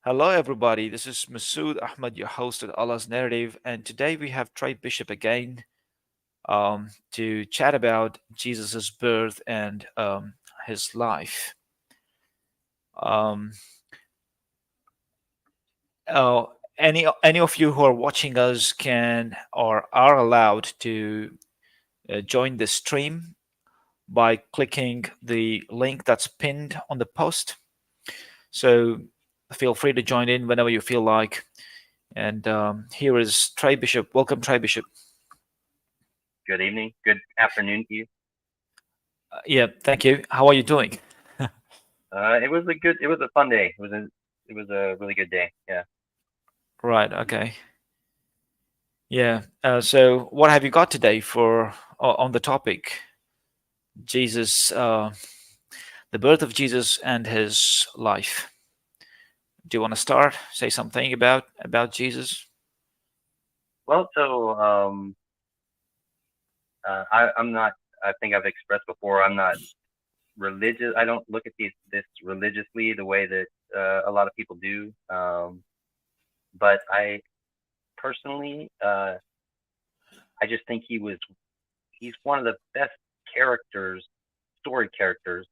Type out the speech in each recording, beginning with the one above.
Hello, everybody. This is Masood Ahmed, your host at Allah's Narrative, and today we have Trey Bishop again to chat about Jesus' birth and his life. Um, uh, any of you who are watching us can or are allowed to join the stream by clicking the link that's pinned on the post. So feel free to join in whenever you feel like. And here is Trey Bishop. Welcome, Trey Bishop. Good evening. Good afternoon to you. Yeah, thank you. How are you doing? It was a fun day. It was a really good day. Yeah. Right, okay. Yeah. So what have you got today for on the topic Jesus, the birth of Jesus and his life? Do you want to start? Say something about Jesus? Well, I'm not. I think I've expressed before. I'm not religious. I don't look at this religiously the way that a lot of people do. But I personally, I just think he's one of the best characters, story characters,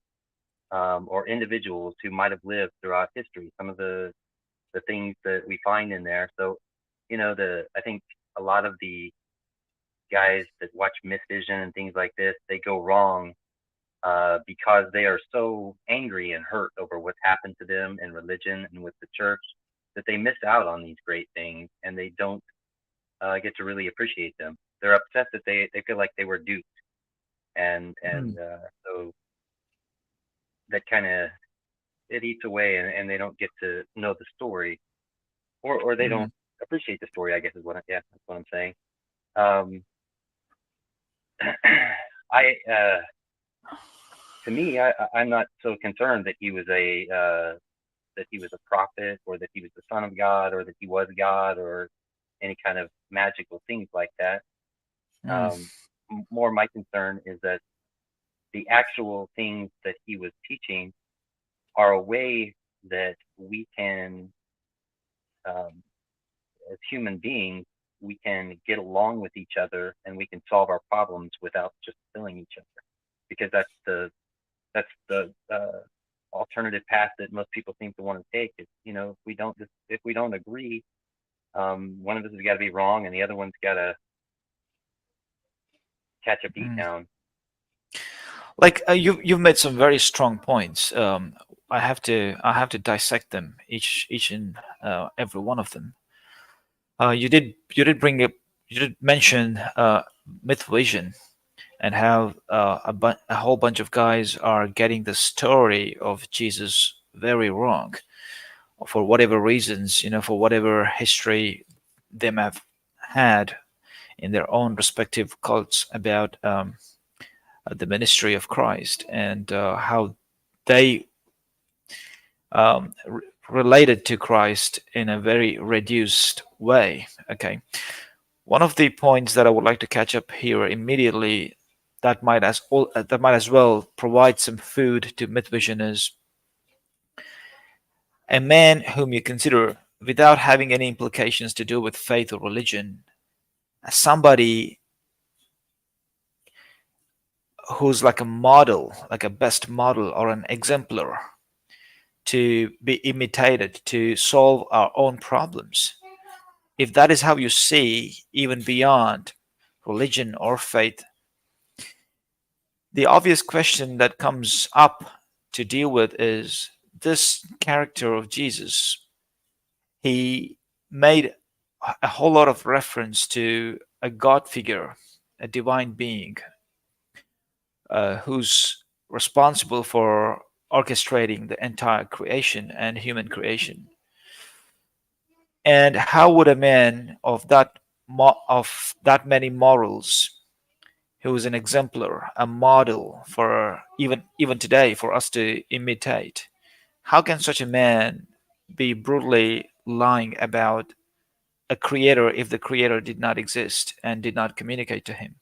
or individuals who might have lived throughout history. Some of the things that we find in there. So, the I think a lot of the guys that watch Miss Vision and things like this, they go wrong because they are so angry and hurt over what's happened to them in religion and with the church that they miss out on these great things and they don't get to really appreciate them. They're upset that they feel like they were duped, Hmm. so that kind of it eats away, and they don't get to know the story, or they Hmm. don't appreciate the story. I guess is what that's what I'm saying. Um, I to me, I'm not so concerned that he was a prophet or that he was the son of God or that he was God or any kind of magical things like that. Hmm. Um, More my concern is that the actual things that he was teaching are a way that we can, um, as human beings, we can get along with each other and we can solve our problems without just killing each other, because that's the alternative path that most people seem to want to take. Is if we don't agree, one of us has got to be wrong and the other one's got to catch a beat Hmm. down. Like you've made some very strong points. I have to dissect them each and every one of them. You did bring up you did mention myth vision and how a whole bunch of guys are getting the story of Jesus very wrong for whatever reasons, for whatever history they may have had in their own respective cults about the ministry of Christ and how they related to Christ in a very reduced way. Okay, one of the points that I would like to catch up here immediately that might as well provide some food to Mythvision is a man whom you consider without having any implications to do with faith or religion, as somebody who's like a model, like a best model or an exemplar to be imitated to solve our own problems. If that is how you see, even beyond religion or faith, the obvious question that comes up to deal with is this character of Jesus. He made a whole lot of reference to a God figure, a divine being, who's responsible for orchestrating the entire creation and human creation. And how would a man of that many morals, who is an exemplar, a model for even today for us to imitate, how can such a man be brutally lying about a creator if the creator did not exist and did not communicate to him?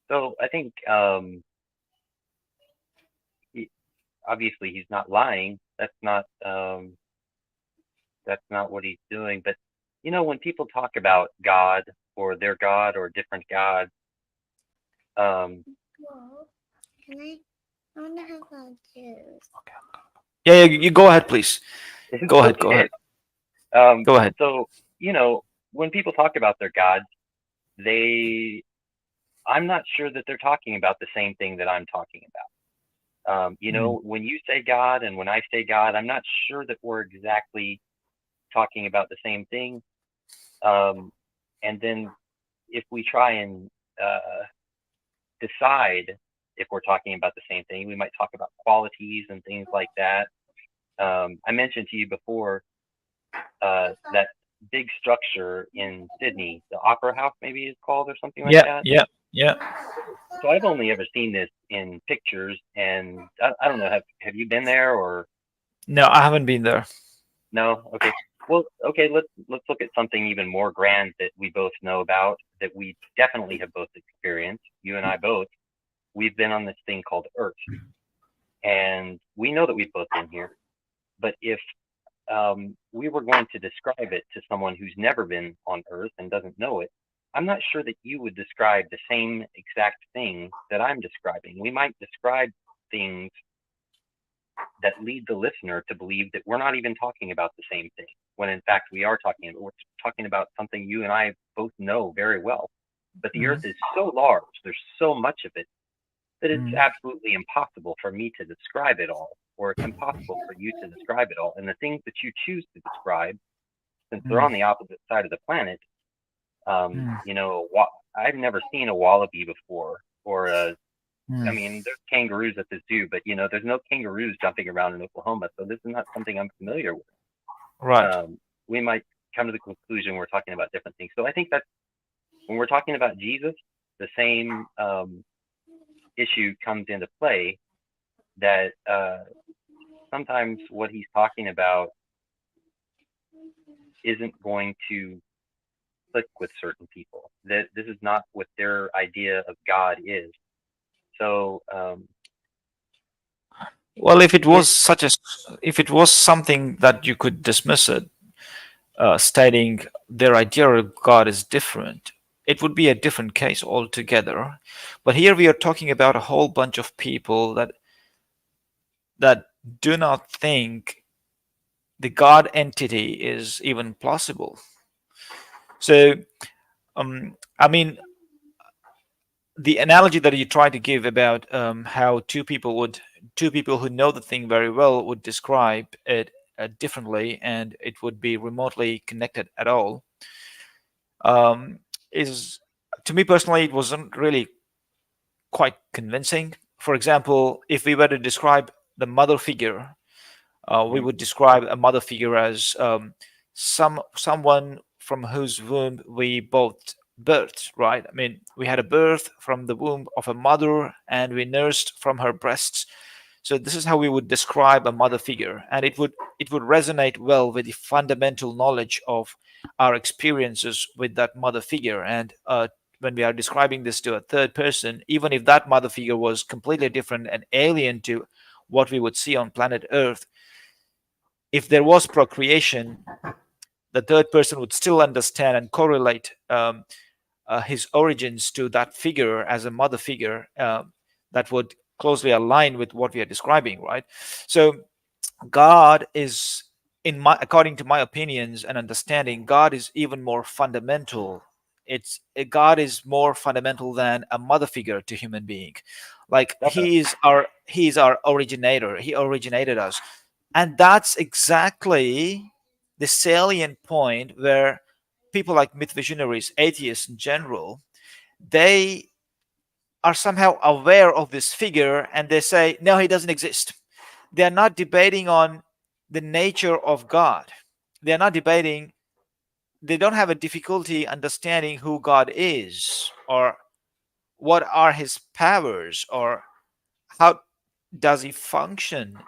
So I think obviously he's not lying. That's not what he's doing. But when people talk about God or their God or different gods, um, Well, can I want to have a juice. Yeah, yeah, you go ahead, please. it's Go ahead. Go okay. ahead. Um, Go ahead. so when people talk about their gods, they I'm not sure that they're talking about the same thing that I'm talking about. Mm, When you say God and when I say God, I'm not sure that we're exactly talking about the same thing. Um, and then if we try and decide if we're talking about the same thing, we might talk about qualities and things like that. I mentioned to you before that big structure in Sydney, the Opera House, maybe it's called, or something like yeah, that. yeah, yeah. So I've only ever seen this in pictures, and I don't know. Have you been there or No, I haven't been there. no? Okay. Well, okay. Let's look at something even more grand that we both know about, that we definitely have both experienced. You and I both. We've been on this thing called Earth, and we know that we've both been here. But if we were going to describe it to someone who's never been on Earth and doesn't know it, I'm not sure that you would describe the same exact thing that I'm describing. We might describe things that lead the listener to believe that we're not even talking about the same thing, when in fact we're talking about something you and I both know very well. But the Earth Mm, is so large, there's so much of it, that it's mm, absolutely impossible for me to describe it all, or it's impossible for you to describe it all. And the things that you choose to describe, since they're mm, on the opposite side of the planet, mm, I've never seen a wallaby before, or I mm. mean, there's kangaroos at the zoo, but there's no kangaroos jumping around in Oklahoma, so this is not something I'm familiar with. Right. We might come to the conclusion we're talking about different things. So I think that when we're talking about Jesus, the same issue comes into play, that sometimes what he's talking about isn't going to click with certain people. That this is not what their idea of God is. So Well, if it it was if it was something that you could dismiss it, stating their idea of God is different, it would be a different case altogether. But here we are talking about a whole bunch of people that do not think the God entity is even plausible. So, I mean, the analogy that you try to give about how two people who know the thing very well would describe it differently, and it would be remotely connected at all, um, is, to me personally, it wasn't really quite convincing. For example, if we were to describe the mother figure, we mhm. would describe a mother figure as someone from whose womb we both birthed, right? I mean, we had a birth from the womb of a mother, and we nursed from her breasts. So this is how we would describe a mother figure, and it would resonate well with the fundamental knowledge of our experiences with that mother figure. And when we are describing this to a third person, even if that mother figure was completely different and alien to what we would see on planet Earth, if there was procreation, the third person would still understand and correlate his origins to that figure as a mother figure, that would closely align with what we are describing, right? So God is, according to my opinions and understanding, God is even more fundamental. God is more fundamental than a mother figure to human being. Like Definitely. he is our originator. He originated us, and that's exactly the salient point where people like myth visionaries, atheists in general, they are somehow aware of this figure and they say, no, he doesn't exist. They're not debating on the nature of God. They're not debating, they don't have a difficulty understanding who God is, or what are his powers, or how does he function.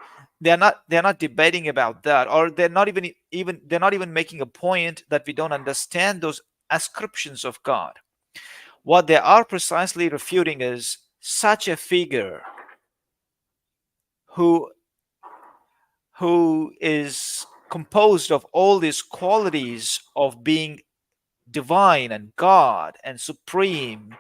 They're not debating about that, or they're not even making a point that we don't understand those ascriptions of God. What they are precisely refuting is such a figure who who is composed of all these qualities of being divine and God and supreme,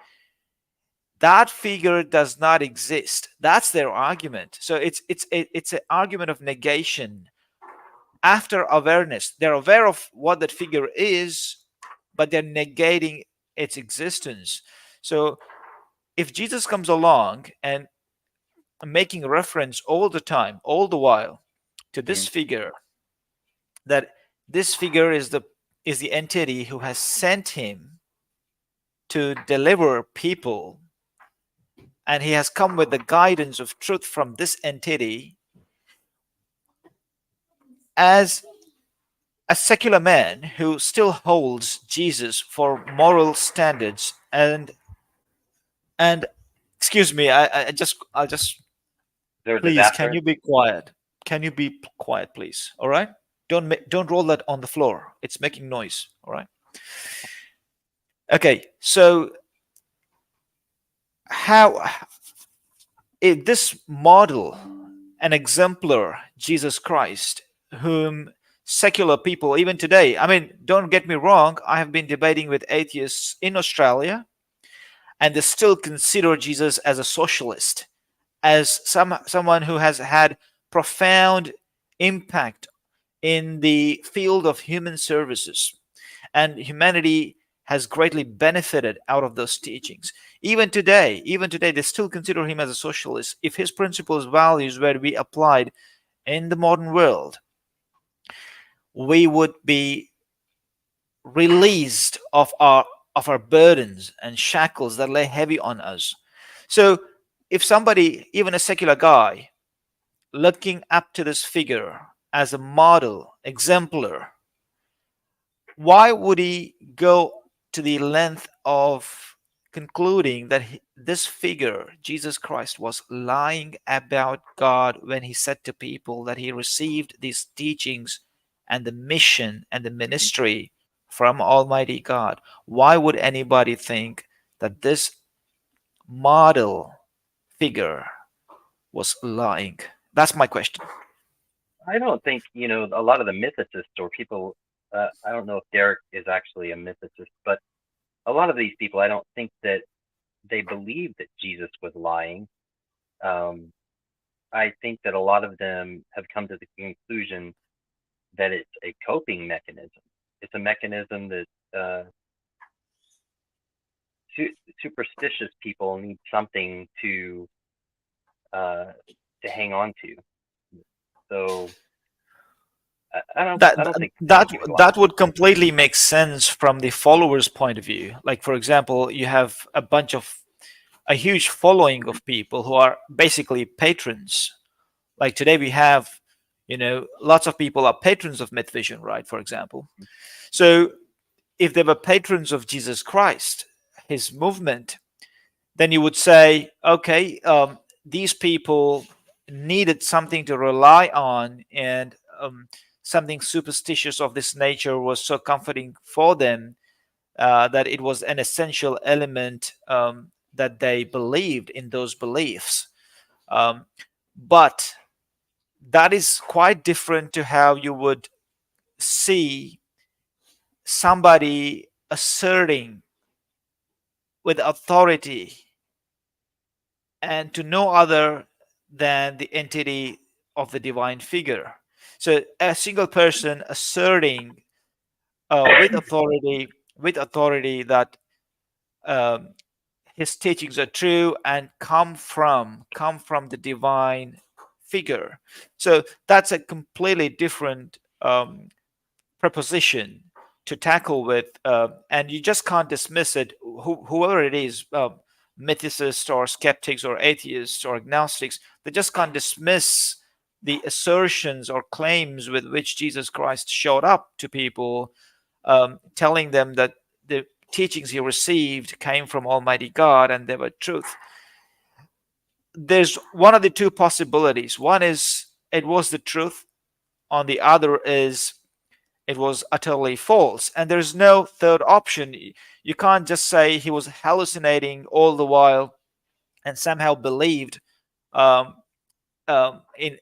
that figure does not exist. That's their argument. So it's an argument of negation after awareness. They're aware of what that figure is, but they're negating its existence. So if Jesus comes along and making reference all the time, all the while, to this Mhm. figure, that this figure is the entity who has sent him to deliver people, and he has come with the guidance of truth from this entity. As a secular man who still holds Jesus for moral standards, and excuse me, I'll just, Is there a please, can disaster? you be quiet? Can you be quiet, please? All right. Don't roll that on the floor. It's making noise. All right. Okay. So how this model, an exemplar, Jesus Christ, whom secular people, even today, I mean, don't get me wrong, I have been debating with atheists in Australia, and they still consider Jesus as a socialist, as someone who has had profound impact in the field of human services, and humanity has greatly benefited out of those teachings. Even today, they still consider him as a socialist. If his principles, values were to be applied in the modern world, we would be released of our burdens and shackles that lay heavy on us. So if somebody, even a secular guy, looking up to this figure as a model, exemplar, why would he go to the length of concluding that this figure, Jesus Christ, was lying about God when he said to people that he received these teachings and the mission and the ministry from Almighty God? Why would anybody think that this model figure was lying? That's my question. I don't think, a lot of the mythicists or people, I don't know if Derek is actually a mythicist, but a lot of these people, I don't think that they believe that Jesus was lying. Um, I think that a lot of them have come to the conclusion that it's a coping mechanism. It's a mechanism that superstitious people need something uh, to hang on to. So that I don't think that he was lying. that would completely make sense from the followers point of view. Like, for example, you have a huge following of people who are basically patrons. Like today we have, lots of people are patrons of MythVision, right, for example. So if they were patrons of Jesus Christ, his movement, then you would say, okay, these people needed something to rely on, and something superstitious of this nature was so comforting for them, that it was an essential element, that they believed in those beliefs. Um, but that is quite different to how you would see somebody asserting with authority and to no other than the entity of the divine figure. So a single person asserting, with authority that, um, his teachings are true and come from the divine figure. So that's a completely different, preposition to tackle with, and you just can't dismiss it. Whoever it is, mythicists or skeptics or atheists or agnostics, they just can't dismiss the assertions or claims with which Jesus Christ showed up to people, telling them that the teachings he received came from Almighty God and they were truth. There's one of the two possibilities. One is it was the truth, on the other is it was utterly false. And there's no third option. You can't just say he was hallucinating all the while and somehow believed, um, in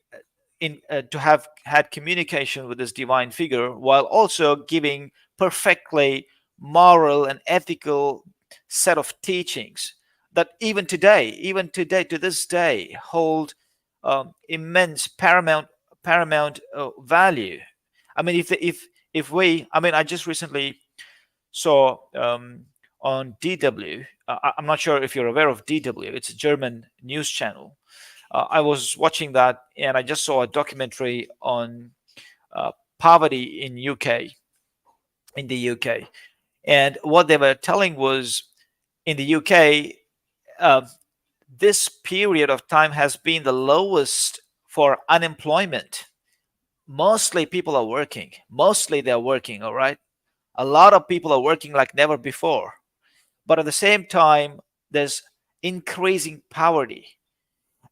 to have had communication with this divine figure, while also giving perfectly moral and ethical set of teachings that even today to this day hold immense paramount value. I mean, if we, I mean, I just recently saw on DW. I'm not sure if you're aware of DW. It's a German news channel. I was watching that, and I just saw a documentary on poverty in the UK, and what they were telling was in the UK, uh, this period of time has been the lowest for unemployment. Mostly people are working. Mostly they're working. All right, a lot of people are working like never before. But at the same time, there's increasing poverty.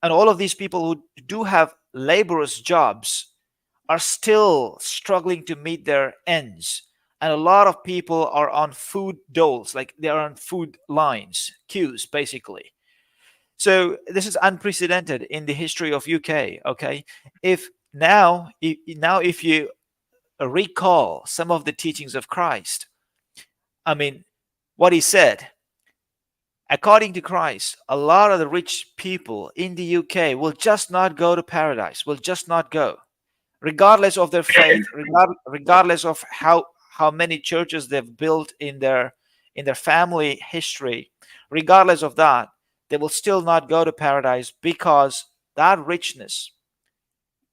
And all of these people who do have laborious jobs are still struggling to meet their ends. And a lot of people are on food doles, like they are on food lines, queues, basically. So this is unprecedented in the history of UK. Okay, if you recall some of the teachings of Christ, I mean, what he said, according to Christ, a lot of the rich people in the UK will just not go to paradise, will just not go, regardless of their faith, regardless of how many churches they've built in their family history, regardless of that, they will still not go to paradise because that richness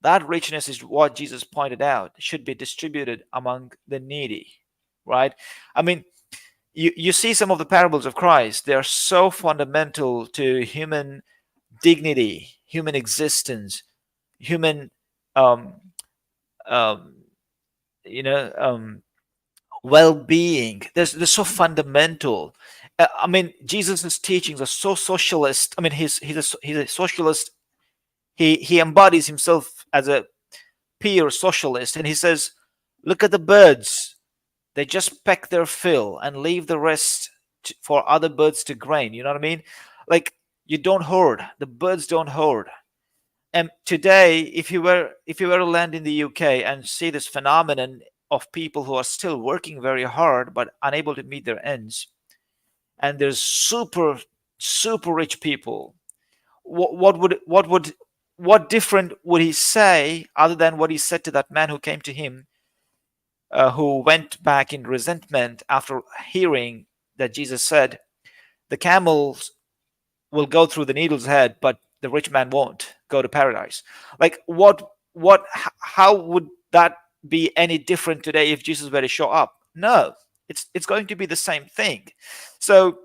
is what Jesus pointed out should be distributed among the needy, right? I mean, you see some of the parables of Christ, they are so fundamental to human dignity, human existence, human um, um, you know well-being. They're so fundamental. I mean, Jesus's teachings are so socialist. I mean, he's a socialist. He embodies himself as a pure socialist, and he says, "Look at the birds. They just peck their fill and leave the rest for other birds to grain." You know what I mean? Like, you don't hoard. The birds don't hoard. And today, if you were to land in the UK and see this phenomenon of people who are still working very hard but unable to meet their ends, and there's super rich people, what different would he say other than what he said to that man who came to him, who went back in resentment after hearing that Jesus said, "The camels will go through the needle's head, but the rich man won't go to paradise." Like, how would that be any different today if Jesus were to show up? No, it's going to be the same thing. So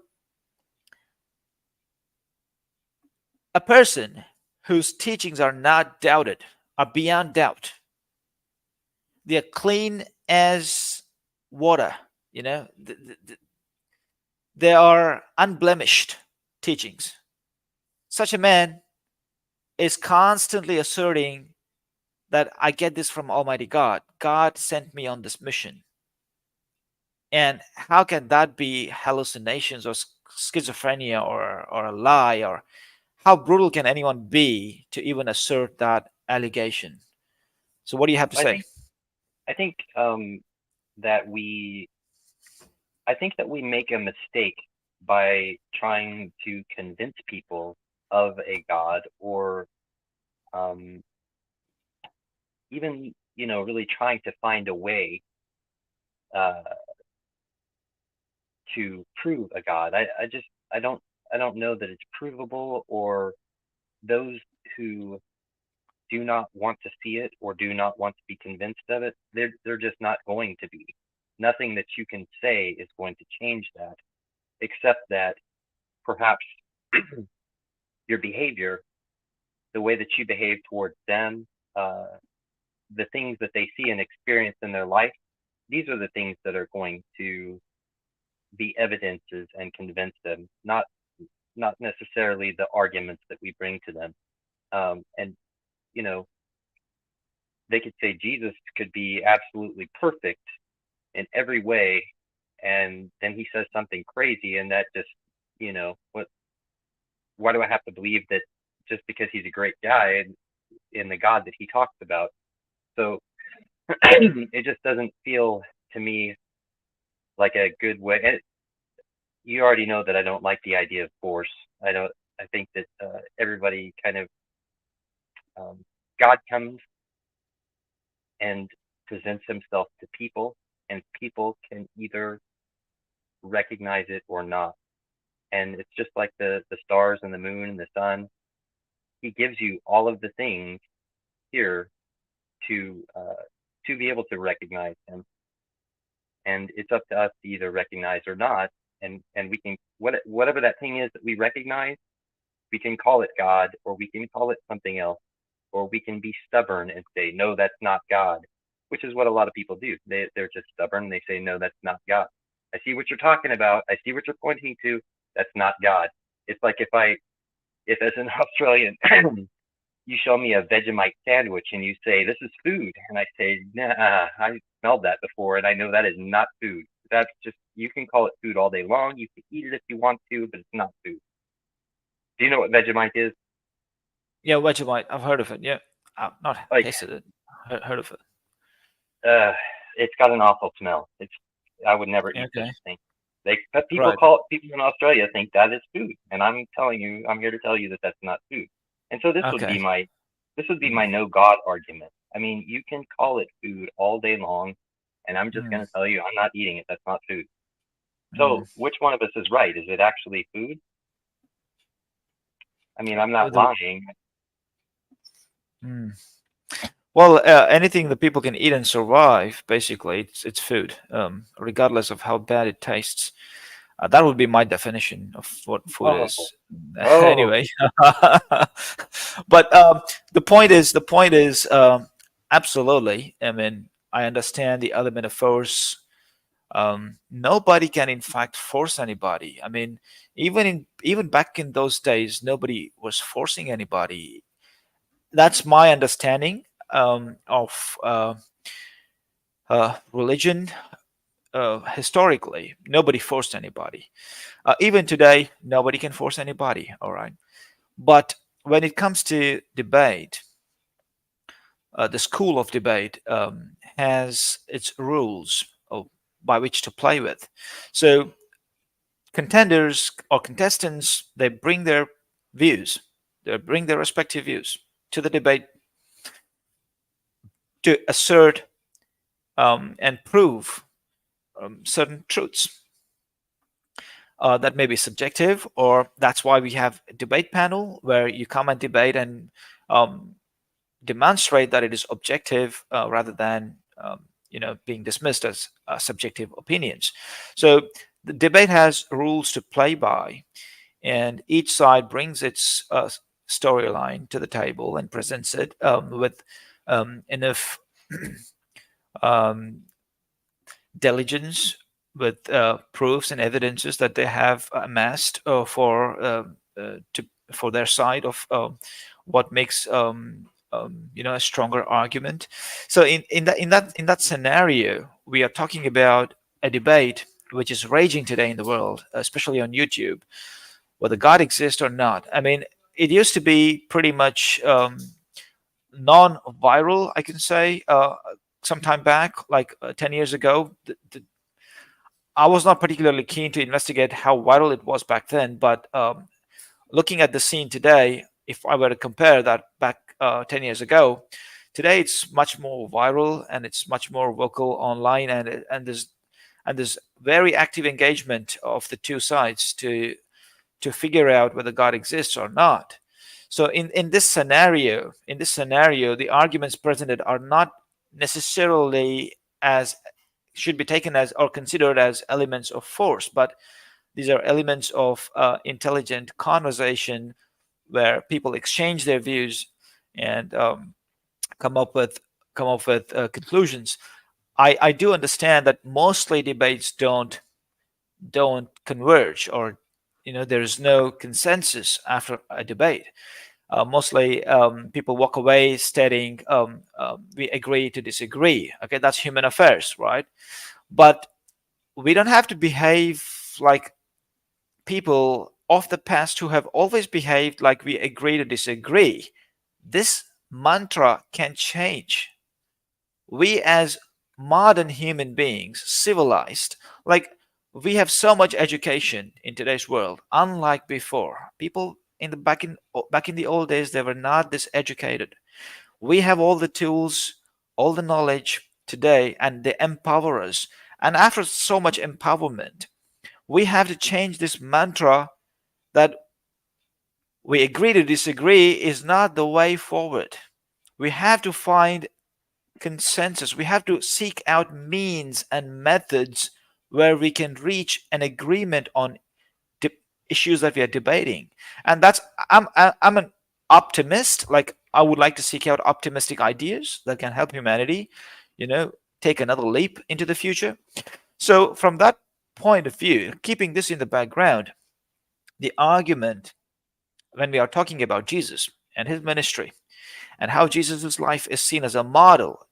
a person whose teachings are not doubted, are beyond doubt, they are clean as water, you know, they are unblemished teachings. Such a man is constantly asserting that I get this from Almighty God. God sent me on this mission. And how can that be hallucinations or schizophrenia or a lie? Or how brutal can anyone be to even assert that allegation? So, what do you have to I say? think I think that we I think that we make a mistake by trying to convince people of a God, or um, even really trying to find a way uh, to prove a God. I don't know that it's provable, or those who do not want to see it or do not want to be convinced of it, they're just not going to be. Nothing that you can say is going to change that, except that perhaps your behavior, the way that you behave towards them, uh, the things that they see and experience in their life, these are the things that are going to be evidences and convince them, not necessarily the arguments that we bring to them. And you know, they could say Jesus could be absolutely perfect in every way, and then he says something crazy, and that just, what? Why do I have to believe that just because he's a great guy, in the God that he talks about. So it just doesn't feel to me like a good way. And you already know that I don't like the idea of force. I don't. I think that everybody kind of um, God comes and presents himself to people, and people can either recognize it or not. And it's just like the stars and the moon and the sun. He gives you all of the things here to be able to recognize him, and it's up to us to either recognize or not. And we can whatever that thing is that we recognize, we can call it God, or we can call it something else, or we can be stubborn and say no, that's not God, which is what a lot of people do. They're just stubborn. They say no, that's not God. I see what you're talking about. I see what you're pointing to. That's not God. It's like if as an Australian you show me a Vegemite sandwich and you say this is food, and I say nah, I smelled that before and I know that is not food. That's just, you can call it food all day long. You can eat it if you want to, but it's not food. Do you know what Vegemite is? Yeah, Vegemite. I've heard of it. Yeah, I've not Like, tasted it. Heard of it. uh, it's got an awful smell. It's, I would never eat such Okay. a thing. But Right. people in Australia think that is food, and I'm telling you, I'm here to tell you that that's not food. And so Okay. this would be Mm, my no God argument. I mean, you can call it food all day long, and I'm just mm, going to tell you I'm not eating it. That's not food. mm. So which one of us is right? Is it actually food? I mean, I'm Uh, not the- lying. mm. Well, anything that people can eat and survive, basically, it's food, regardless of how bad it tastes. That would be my definition of what food Oh, is. oh, Anyway, but the point is, absolutely. I mean, I understand the element of force. Nobody can, in fact, force anybody. I mean, even back in those days, nobody was forcing anybody. That's my understanding of religion. Historically, nobody forced anybody. Even today, nobody can force anybody. All right. But when it comes to debate, the school of debate has its rules by which to play with. So contenders or contestants, they bring their views, they bring their respective views to the debate to assert and prove certain truths. That may be subjective, or that's why we have a debate panel where you come and debate and um, demonstrate that it is objective rather than being dismissed as subjective opinions. So the debate has rules to play by, and each side brings its storyline to the table and presents it with enough um, diligence, with proofs and evidences that they have amassed for their side of what makes a stronger argument. So in that scenario, we are talking about a debate which is raging today in the world, especially on YouTube, whether God exists or not. I mean, it used to be pretty much non-viral, I can say, some time back, like 10 years ago. I was not particularly keen to investigate how viral it was back then, but looking at the scene today, if I were to compare that back 10 years ago, today it's much more viral and it's much more vocal online, and there's very active engagement of the two sides to figure out whether God exists or not. So in this scenario, the arguments presented are not necessarily as should be taken as or considered as elements of force, but these are elements of intelligent conversation where people exchange their views and come up with conclusions. I do understand that mostly debates don't converge, or there's no consensus after a debate. Mostly people walk away stating we agree to disagree. Okay, that's human affairs, right? But we don't have to behave like people of the past who have always behaved like we agree to disagree. This mantra can change. We as modern human beings, civilized, like we have so much education in today's world, unlike before. People in the back in the old days, they were not this educated. We have all the tools, all the knowledge today, and they empower us. And after so much empowerment, we have to change this mantra that we agree to disagree is not the way forward. We have to find consensus. We have to seek out means and methods where we can reach an agreement on de- issues that we are debating. And that's I'm an optimist. Like I would like to seek out optimistic ideas that can help humanity, you know, take another leap into the future. So from that point of view, keeping this in the background, the argument when we are talking about Jesus and his ministry and how Jesus' life is seen as a model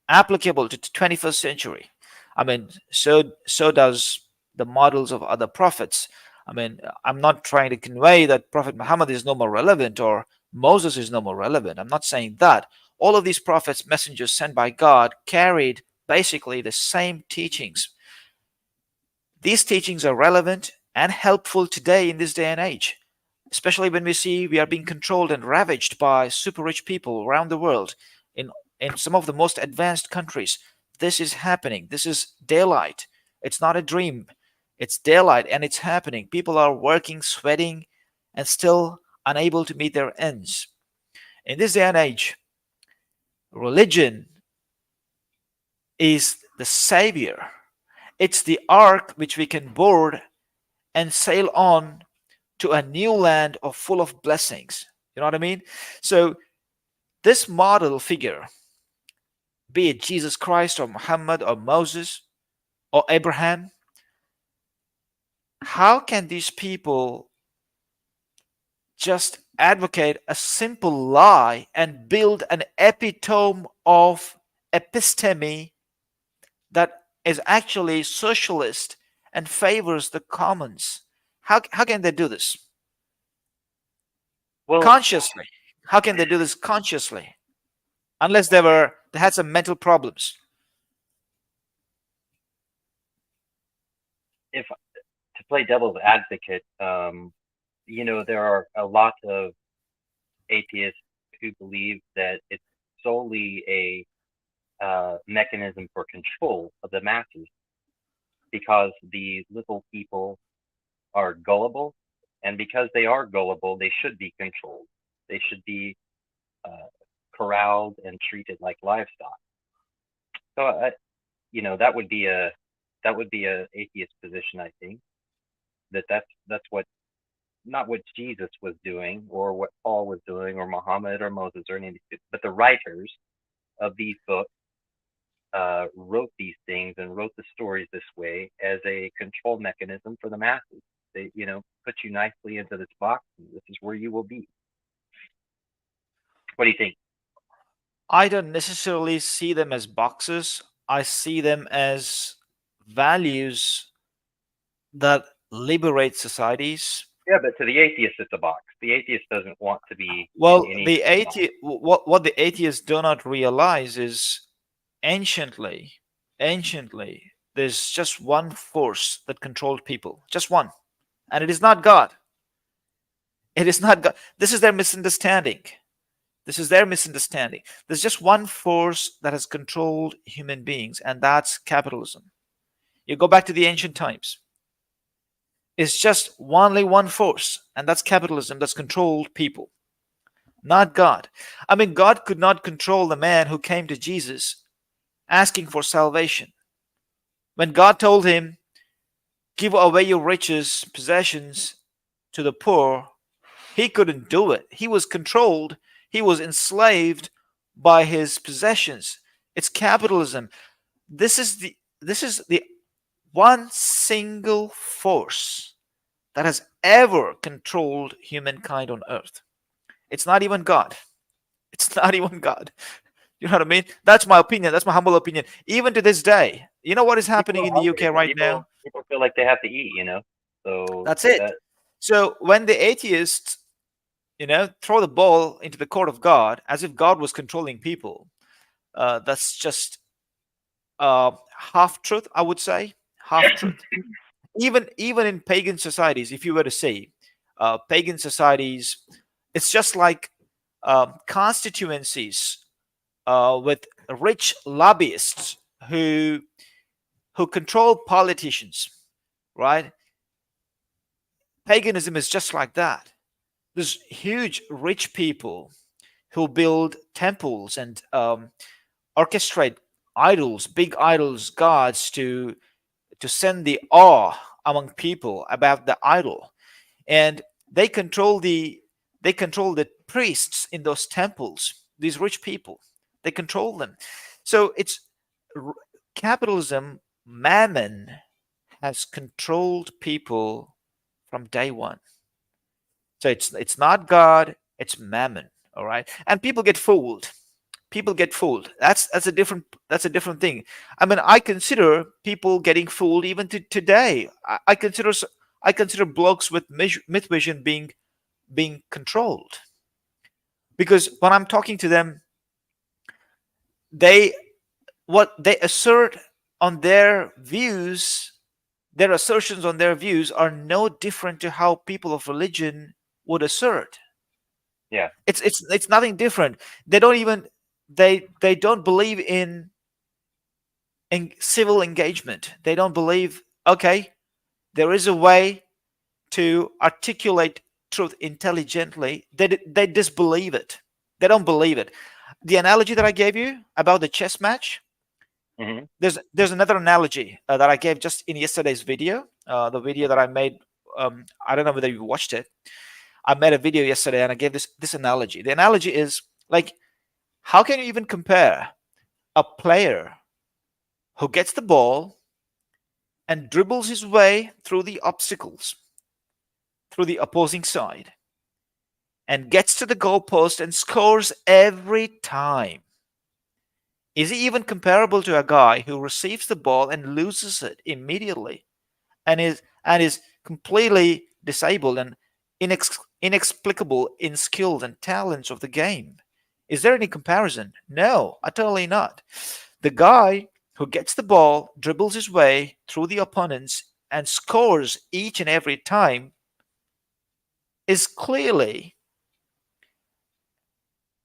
applicable to the 21st century. I mean, so does the models of other prophets. I mean, I'm not trying to convey that Prophet Muhammad is no more relevant or Moses is no more relevant. I'm not saying that. All of these prophets, messengers sent by God, carried basically the same teachings. These teachings are relevant and helpful today in this day and age, especially when we see we are being controlled and ravaged by super rich people around the world in, in some of the most advanced countries. This is happening. This is daylight. It's not a dream. It's daylight and it's happening. People are working, sweating, and still unable to meet their ends. In this day and age, religion is the savior. It's the ark which we can board and sail on to a new land of full of blessings. You know what I mean? So this model figure, be it Jesus Christ or Muhammad or Moses or Abraham, how can these people just advocate a simple lie and build an epitome of episteme that is actually socialist and favors the commons? How can they do this? Well, Consciously. How can they do this consciously? Unless they had some mental problems. if to play devil's advocate, there are a lot of atheists who believe that it's solely a mechanism for control of the masses because the little people are gullible, and because they are gullible, they should be controlled. They should be uh, corralled and treated like livestock. So, that would be a atheist position. I think that's what not what Jesus was doing or what Paul was doing or Muhammad or Moses or any of these, but the writers of these books wrote these things and wrote the stories this way as a control mechanism for the masses. They, put you nicely into this box. And this is where you will be. What do you think? I don't necessarily see them as boxes. I see them as values that liberate societies. Yeah, but to the atheist, it's a box. The atheist doesn't want to be in Well, any box. what the atheists do not realize is anciently, anciently, there's just one force that controlled people, just one, and it is not God. It is not God. This is their misunderstanding. This is their misunderstanding. There's just one force that has controlled human beings, and that's capitalism. You go back to the ancient times. It's just only one force, and that's capitalism that's controlled people, not God. I mean, God could not control the man who came to Jesus asking for salvation. When God told him, give away your riches, possessions to the poor, he couldn't do it. He was controlled, he was enslaved by his possessions. It's capitalism. This is the one single force that has ever controlled humankind on earth. It's not even God. It's not even God. You know what I mean? That's my opinion. That's my humble opinion. Even to this day, you know what is People happening are in the hungry. UK right now? People feel like they have to eat. So That's it. that So when the atheists throw the ball into the court of God as if God was controlling people. That's just half truth, I would say. Half truth. Even in pagan societies, if you were to say pagan societies, it's just like constituencies with rich lobbyists who control politicians, right? Paganism is just like that. There's huge rich people who build temples and orchestrate idols, big idols, gods to send the awe among people about the idol, and they control the priests in those temples. These rich people, they control them. So it's capitalism, mammon has controlled people from day one. So it's not God, it's mammon. All right, and people get fooled. People get fooled. That's a different thing. I mean, I consider people getting fooled even to today. I consider blokes with myth vision being controlled, because when I'm talking to them, they what they assert on their views, their assertions on their views are no different to how people of religion would assert. Yeah. It's nothing different. They don't even they don't believe in civil engagement. They don't believe, okay, there is a way to articulate truth intelligently. They disbelieve it. They don't believe it. The analogy that I gave you about the chess match, Hmm. there's another analogy that I gave just in yesterday's video, the video that I made. I don't know whether you watched it. I made a video yesterday and I gave this analogy. The analogy is like, how can you even compare a player who gets the ball and dribbles his way through the obstacles, through the opposing side, and gets to the goalpost and scores every time? Is he even comparable to a guy who receives the ball and loses it immediately and is completely disabled and inexplicable in skills and talents of the game? Is there any comparison? No, utterly not. The guy who gets the ball, dribbles his way through the opponents, and scores each and every time is clearly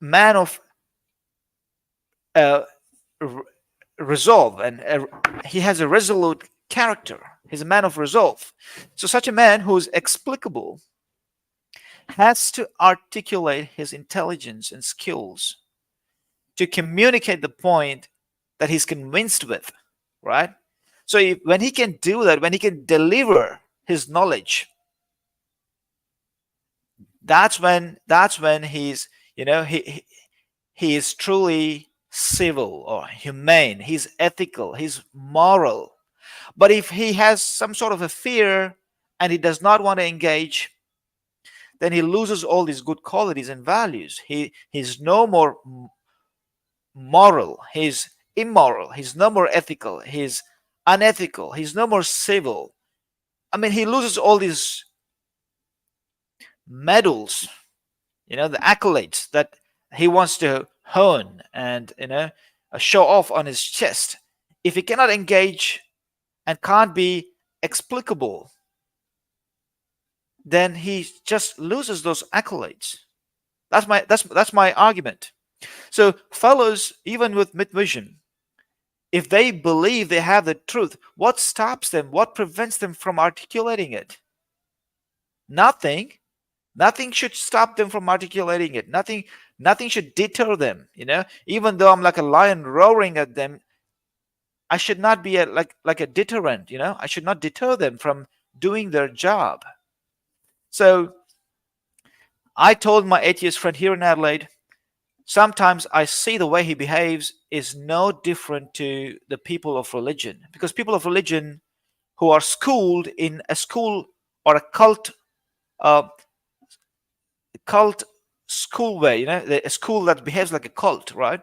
man of uh, resolve, and he has a resolute character. He's a man of resolve. So such a man who is explicable has to articulate his intelligence and skills to communicate the point that he's convinced with, right? So when he can do that, when he can deliver his knowledge, that's when he's he is truly civil or humane. He's ethical. He's moral. But if he has some sort of a fear and he does not want to engage, then he loses all these good qualities and values. He's no more moral. He's immoral. He's no more ethical. He's unethical. He's no more civil. I mean, he loses all these medals, the accolades that he wants to hone and show off on his chest. If he cannot engage and can't be explicable, then he just loses those accolades. That's my argument. So fellows, even with mid vision, if they believe they have the truth, what stops them? What prevents them from articulating it? Nothing. Nothing should stop them from articulating it. Nothing should deter them. Even though I'm like a lion roaring at them, I should not be like a deterrent. I should not deter them from doing their job. So I told my atheist friend here in Adelaide, sometimes I see the way he behaves is no different to the people of religion, because people of religion who are schooled in a school or a uh, cult school way, a school that behaves like a cult, right?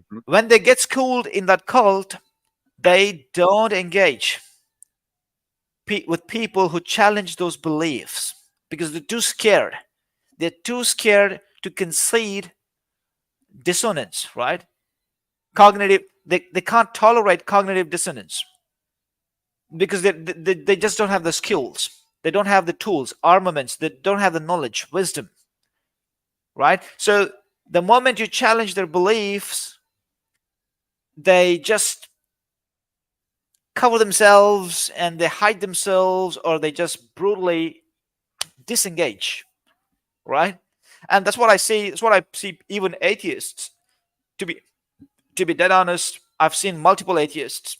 Hmm. When they get schooled in that cult, they don't engage with people who challenge those beliefs because they're too scared. They're too scared to concede dissonance, right? Cognitive, they can't tolerate cognitive dissonance because they just don't have the skills. They don't have the tools, armaments. They don't have the knowledge, wisdom, right? So the moment you challenge their beliefs, they just cover themselves and they hide themselves, or they just brutally disengage, right? And that's what I see. That's what I see. Even atheists, to be to be dead honest, I've seen multiple atheists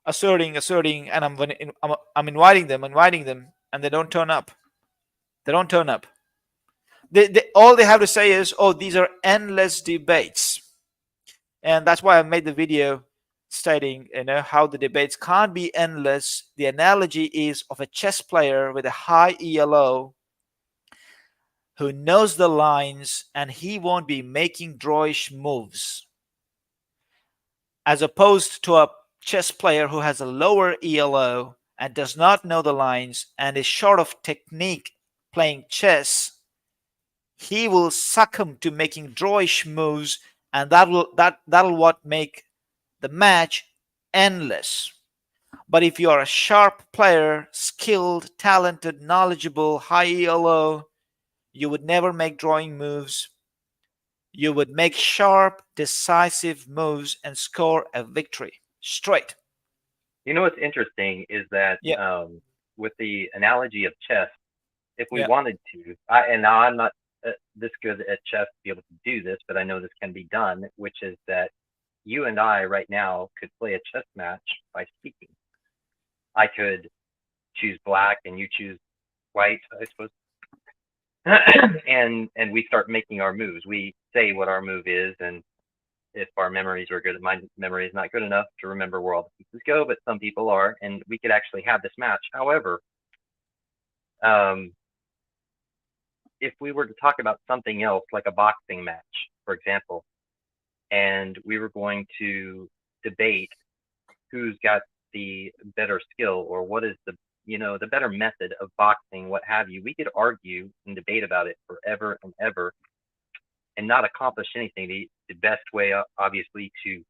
asserting, and I'm inviting them, and they don't turn up. They don't turn up. All they have to say is, "Oh, these are endless debates," and that's why I made the video stating, how the debates can't be endless. The analogy is of a chess player with a high ELO who knows the lines, and he won't be making drawish moves, as opposed to a chess player who has a lower ELO and does not know the lines and is short of technique playing chess. He will succumb to making drawish moves, and that'll what make the match endless. But if you are a sharp player, skilled, talented, knowledgeable, high ELO, you would never make drawing moves. You would make sharp, decisive moves and score a victory straight. You know what's interesting is that Yeah, with the analogy of chess, if we yeah, wanted to, and now I'm not this good at chess to be able to do this, but I know this can be done, which is that you and I right now could play a chess match by speaking. I could choose black and you choose white, I suppose. and we start making our moves. We say what our move is, and if our memories are good, my memory is not good enough to remember where all the pieces go, but some people are, and we could actually have this match. However, um, if we were to talk about something else, like a boxing match, for example, and we were going to debate who's got the better skill or what is the better method of boxing, what have you, we could argue and debate about it forever and ever and not accomplish anything. The best way, obviously, to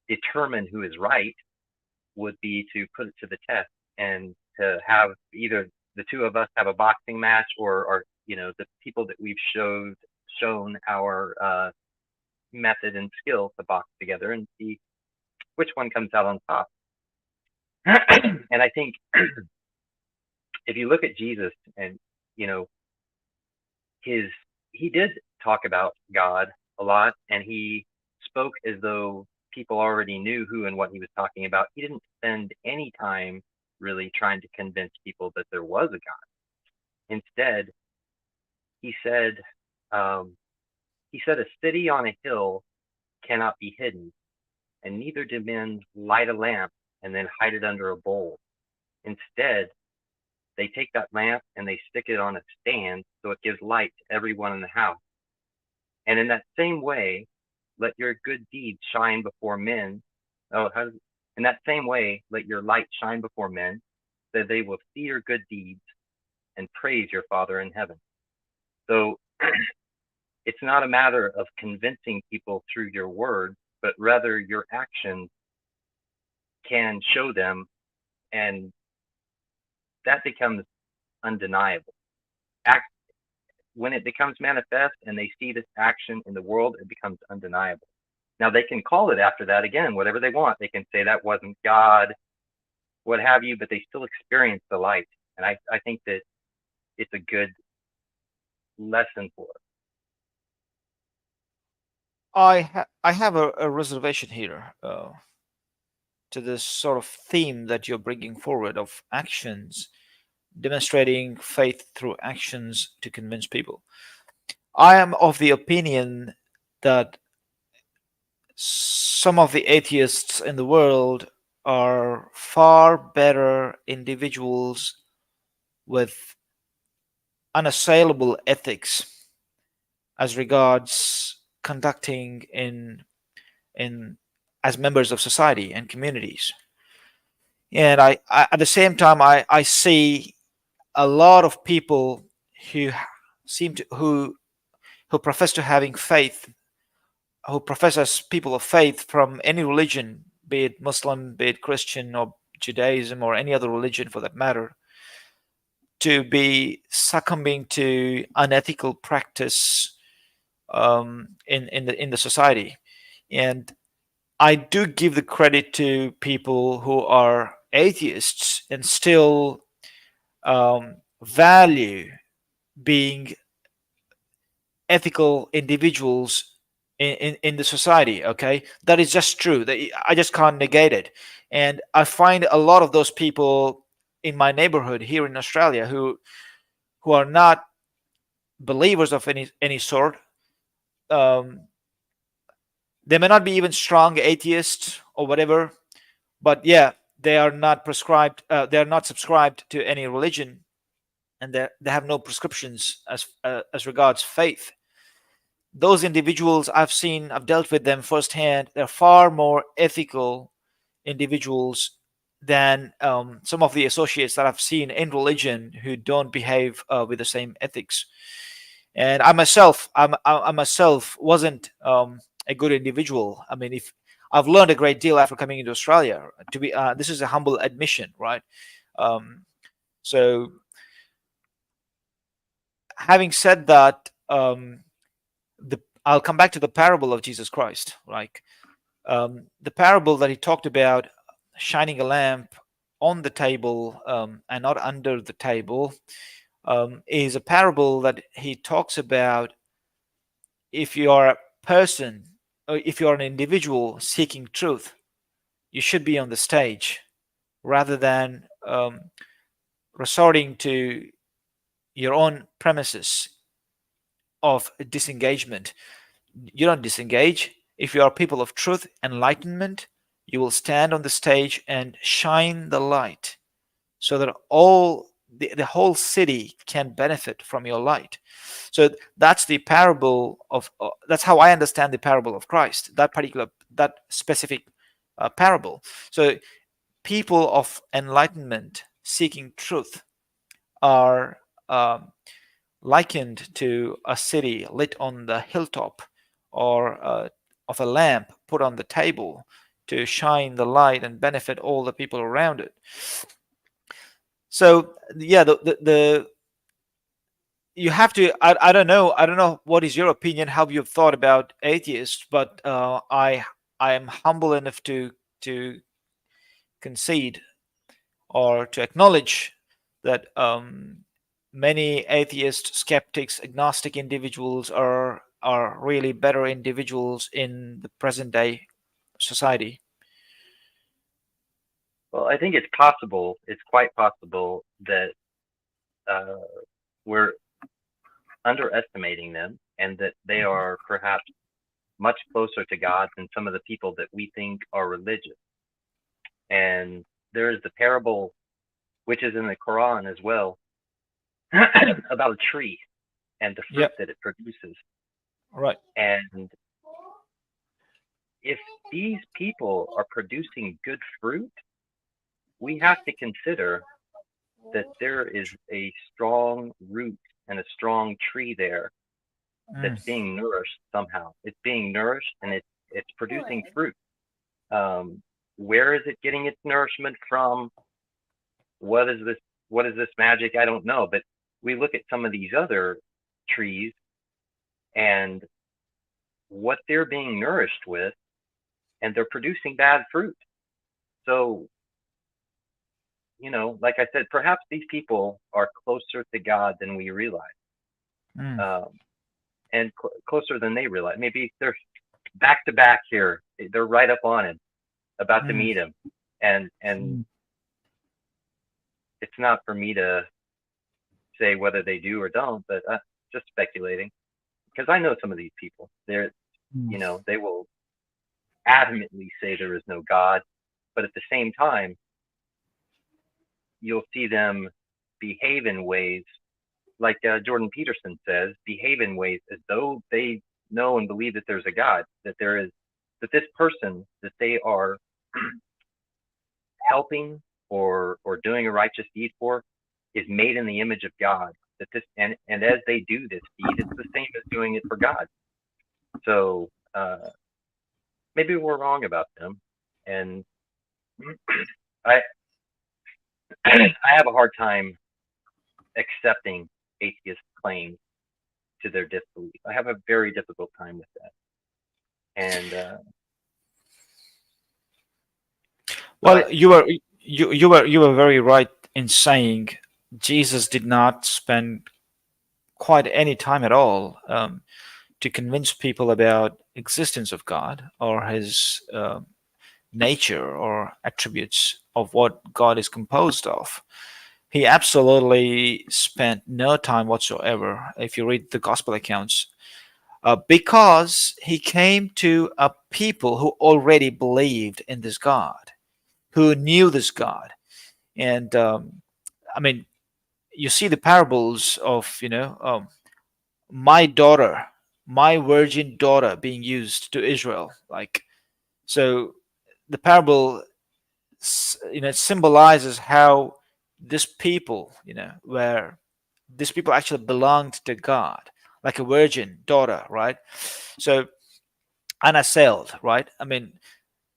determine who is right would be to put it to the test and to have either the two of us have a boxing match, or the people that we've shown our method and skill to box together and see which one comes out on top. And I think if you look at Jesus, and he did talk about God a lot, and he spoke as though people already knew who and what he was talking about. He didn't spend any time really trying to convince people that there was a God. Instead, he said, a city on a hill cannot be hidden, and neither do men light a lamp and then hide it under a bowl. Instead, they take that lamp and they stick it on a stand so it gives light to everyone in the house. And in that same way, let your good deeds shine before men. In that same way, let your light shine before men, that they will see your good deeds and praise your Father in heaven. So it's not a matter of convincing people through your words, but rather your actions can show them, and that becomes undeniable. When it becomes manifest and they see this action in the world, it becomes undeniable. Now, they can call it after that again, whatever they want. They can say that wasn't God, what have you, but they still experience the light. And I think that it's a good lesson for us. I have a reservation here to this sort of theme that you're bringing forward of actions, demonstrating faith through actions to convince people. I am of the opinion that some of the atheists in the world are far better individuals with unassailable ethics as regards conducting in as members of society and communities. And I at the same time I see a lot of people who seem to who profess to having faith, who profess as people of faith from any religion, be it Muslim, be it Christian, or Judaism, or any other religion for that matter, to be succumbing to unethical practice in the society. And I do give the credit to people who are atheists and still value being ethical individuals in the society. Okay, that is just true. I just can't negate it. And I find a lot of those people in my neighborhood here in Australia who are not believers of any sort. Um, they may not be even strong atheists or whatever, but yeah, they are not prescribed. They are not subscribed to any religion, and they have no prescriptions as regards faith. Those individuals I've dealt with them firsthand. They're far more ethical individuals than some of the associates that I've seen in religion who don't behave with the same ethics. And I myself wasn't a good individual. I mean, if I've learned a great deal after coming into Australia. To be, this is a humble admission, right? Um, so, having said that, I'll come back to the parable of Jesus Christ. Like the parable that he talked about, shining a lamp on the table and not under the table, is a parable that he talks about. If you are a person, or if you are an individual seeking truth, you should be on the stage rather than resorting to your own premises of disengagement. You don't disengage. If you are people of truth, enlightenment, you will stand on the stage and shine the light so that the whole city can benefit from your light. So that's the parable of that's how I understand the parable of Christ, that specific parable. So people of enlightenment seeking truth are likened to a city lit on the hilltop, or of a lamp put on the table to shine the light and benefit all the people around it. So yeah, the you have to. I don't know what is your opinion, how you've thought about atheists, but I am humble enough to concede or to acknowledge that many atheist, skeptics, agnostic individuals are really better individuals in the present day society. Well, I think it's possible. It's quite possible that uh, we're underestimating them, and that they Mhm. are perhaps much closer to God than some of the people that we think are religious. And there is the parable, which is in the Quran as well, about a tree and the fruit Yep. that it produces. Right. And if these people are producing good fruit, we have to consider that there is a strong root and a strong tree there Mm. that's being nourished somehow. It's being nourished, and it's producing fruit. Um, where is it getting its nourishment from? What is this? What is this magic? I don't know. But we look at some of these other trees and what they're being nourished with, and they're producing bad fruit. So, like I said, perhaps these people are closer to God than we realize, Mm. um, and closer than they realize. Maybe they're back to back here. They're right up on him, about to Mm. meet him, and Mm. it's not for me to say whether they do or don't, but just speculating, because I know some of these people. Mm. They will adamantly say there is no God, but at the same time, you'll see them behave in ways like Jordan Peterson says, behave in ways as though they know and believe that there's a God, that this person that they are helping or doing a righteous deed for is made in the image of God. that this and as they do this deed, it's the same as doing it for God. So maybe we're wrong about them, and I I have a hard time accepting atheist claims to their disbelief. I have a very difficult time with that, and so Well, you were very right in saying Jesus did not spend quite any time at all to convince people about existence of God or his nature or attributes of what God is composed of. He absolutely spent no time whatsoever, if you read the gospel accounts, because he came to a people who already believed in this God, who knew this God. And I mean, you see the parables of, my daughter, my virgin daughter being used to Israel. Like, so the parable, symbolizes how this people, where these people actually belonged to God, like a virgin daughter, right? So unassailed, right? I mean,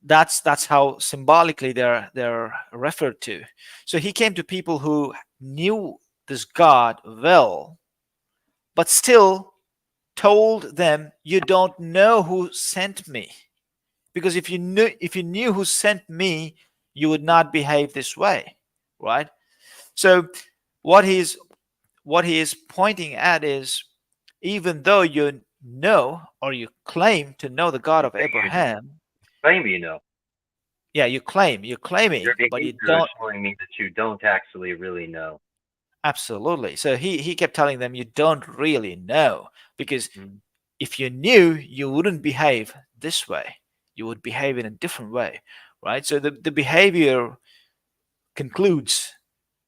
that's how symbolically they're referred to. So he came to people who knew this God well, but still told them, "You don't know who sent me, because if you knew who sent me, you would not behave this way," right? So what he's what he is pointing at is, even though you know, or you claim to know, the God you of say Abraham. claim you know. Yeah, you're Your claiming, but you behavior is don't. showing me that you don't actually really know. Absolutely. So he kept telling them, you don't really know, because Mm. if you knew, you wouldn't behave this way. You would behave in a different way, right? So the behavior concludes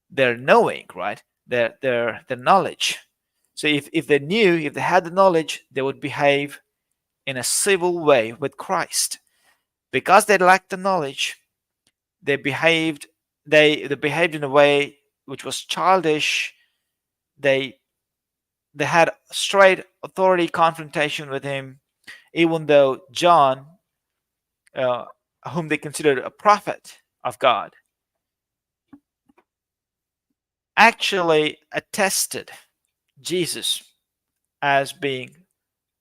their knowing, right? Their knowledge. So if they knew, if they had the knowledge, they would behave in a civil way with Christ. Because they lacked the knowledge, they behaved they behaved in a way which was childish. They they had straight authority confrontation with him, even though John, uh, whom they considered a prophet of God, actually attested Jesus as being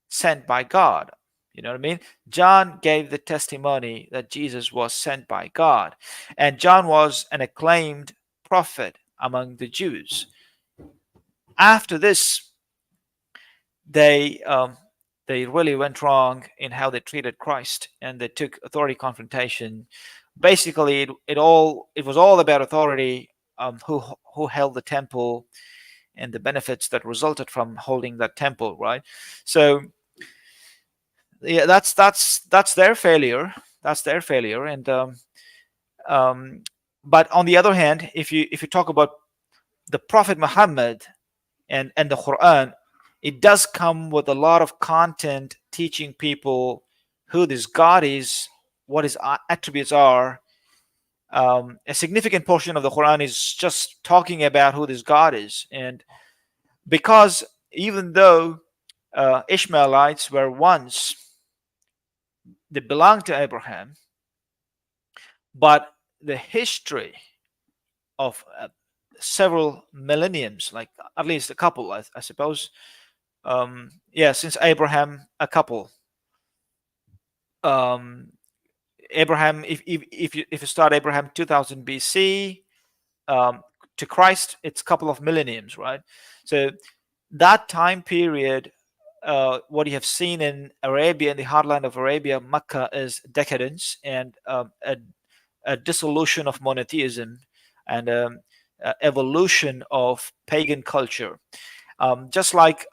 sent by God. You know what I mean? John gave the testimony that Jesus was sent by God, and John was an acclaimed prophet among the Jews. After this, they um, they really went wrong in how they treated Christ, and they took authority confrontation. Basically, it was all about authority. Who held the temple and the benefits that resulted from holding that temple, right? So yeah, that's their failure. That's their failure. And um, but on the other hand, if you talk about the Prophet Muhammad and the Quran, it does come with a lot of content teaching people who this God is, what his attributes are. A significant portion of the Quran is just talking about who this God is, and because even though Ishmaelites were once, they belonged to Abraham, but the history of several millenniums, like at least a couple, I suppose, yeah, since Abraham, a couple. Um, Abraham, if you start Abraham 2000 BC, um, to Christ, it's a couple of millenniums, right? So that time period, what you have seen in Arabia, in the heartland of Arabia, Mecca, is decadence and a dissolution of monotheism, and evolution of pagan culture. Just like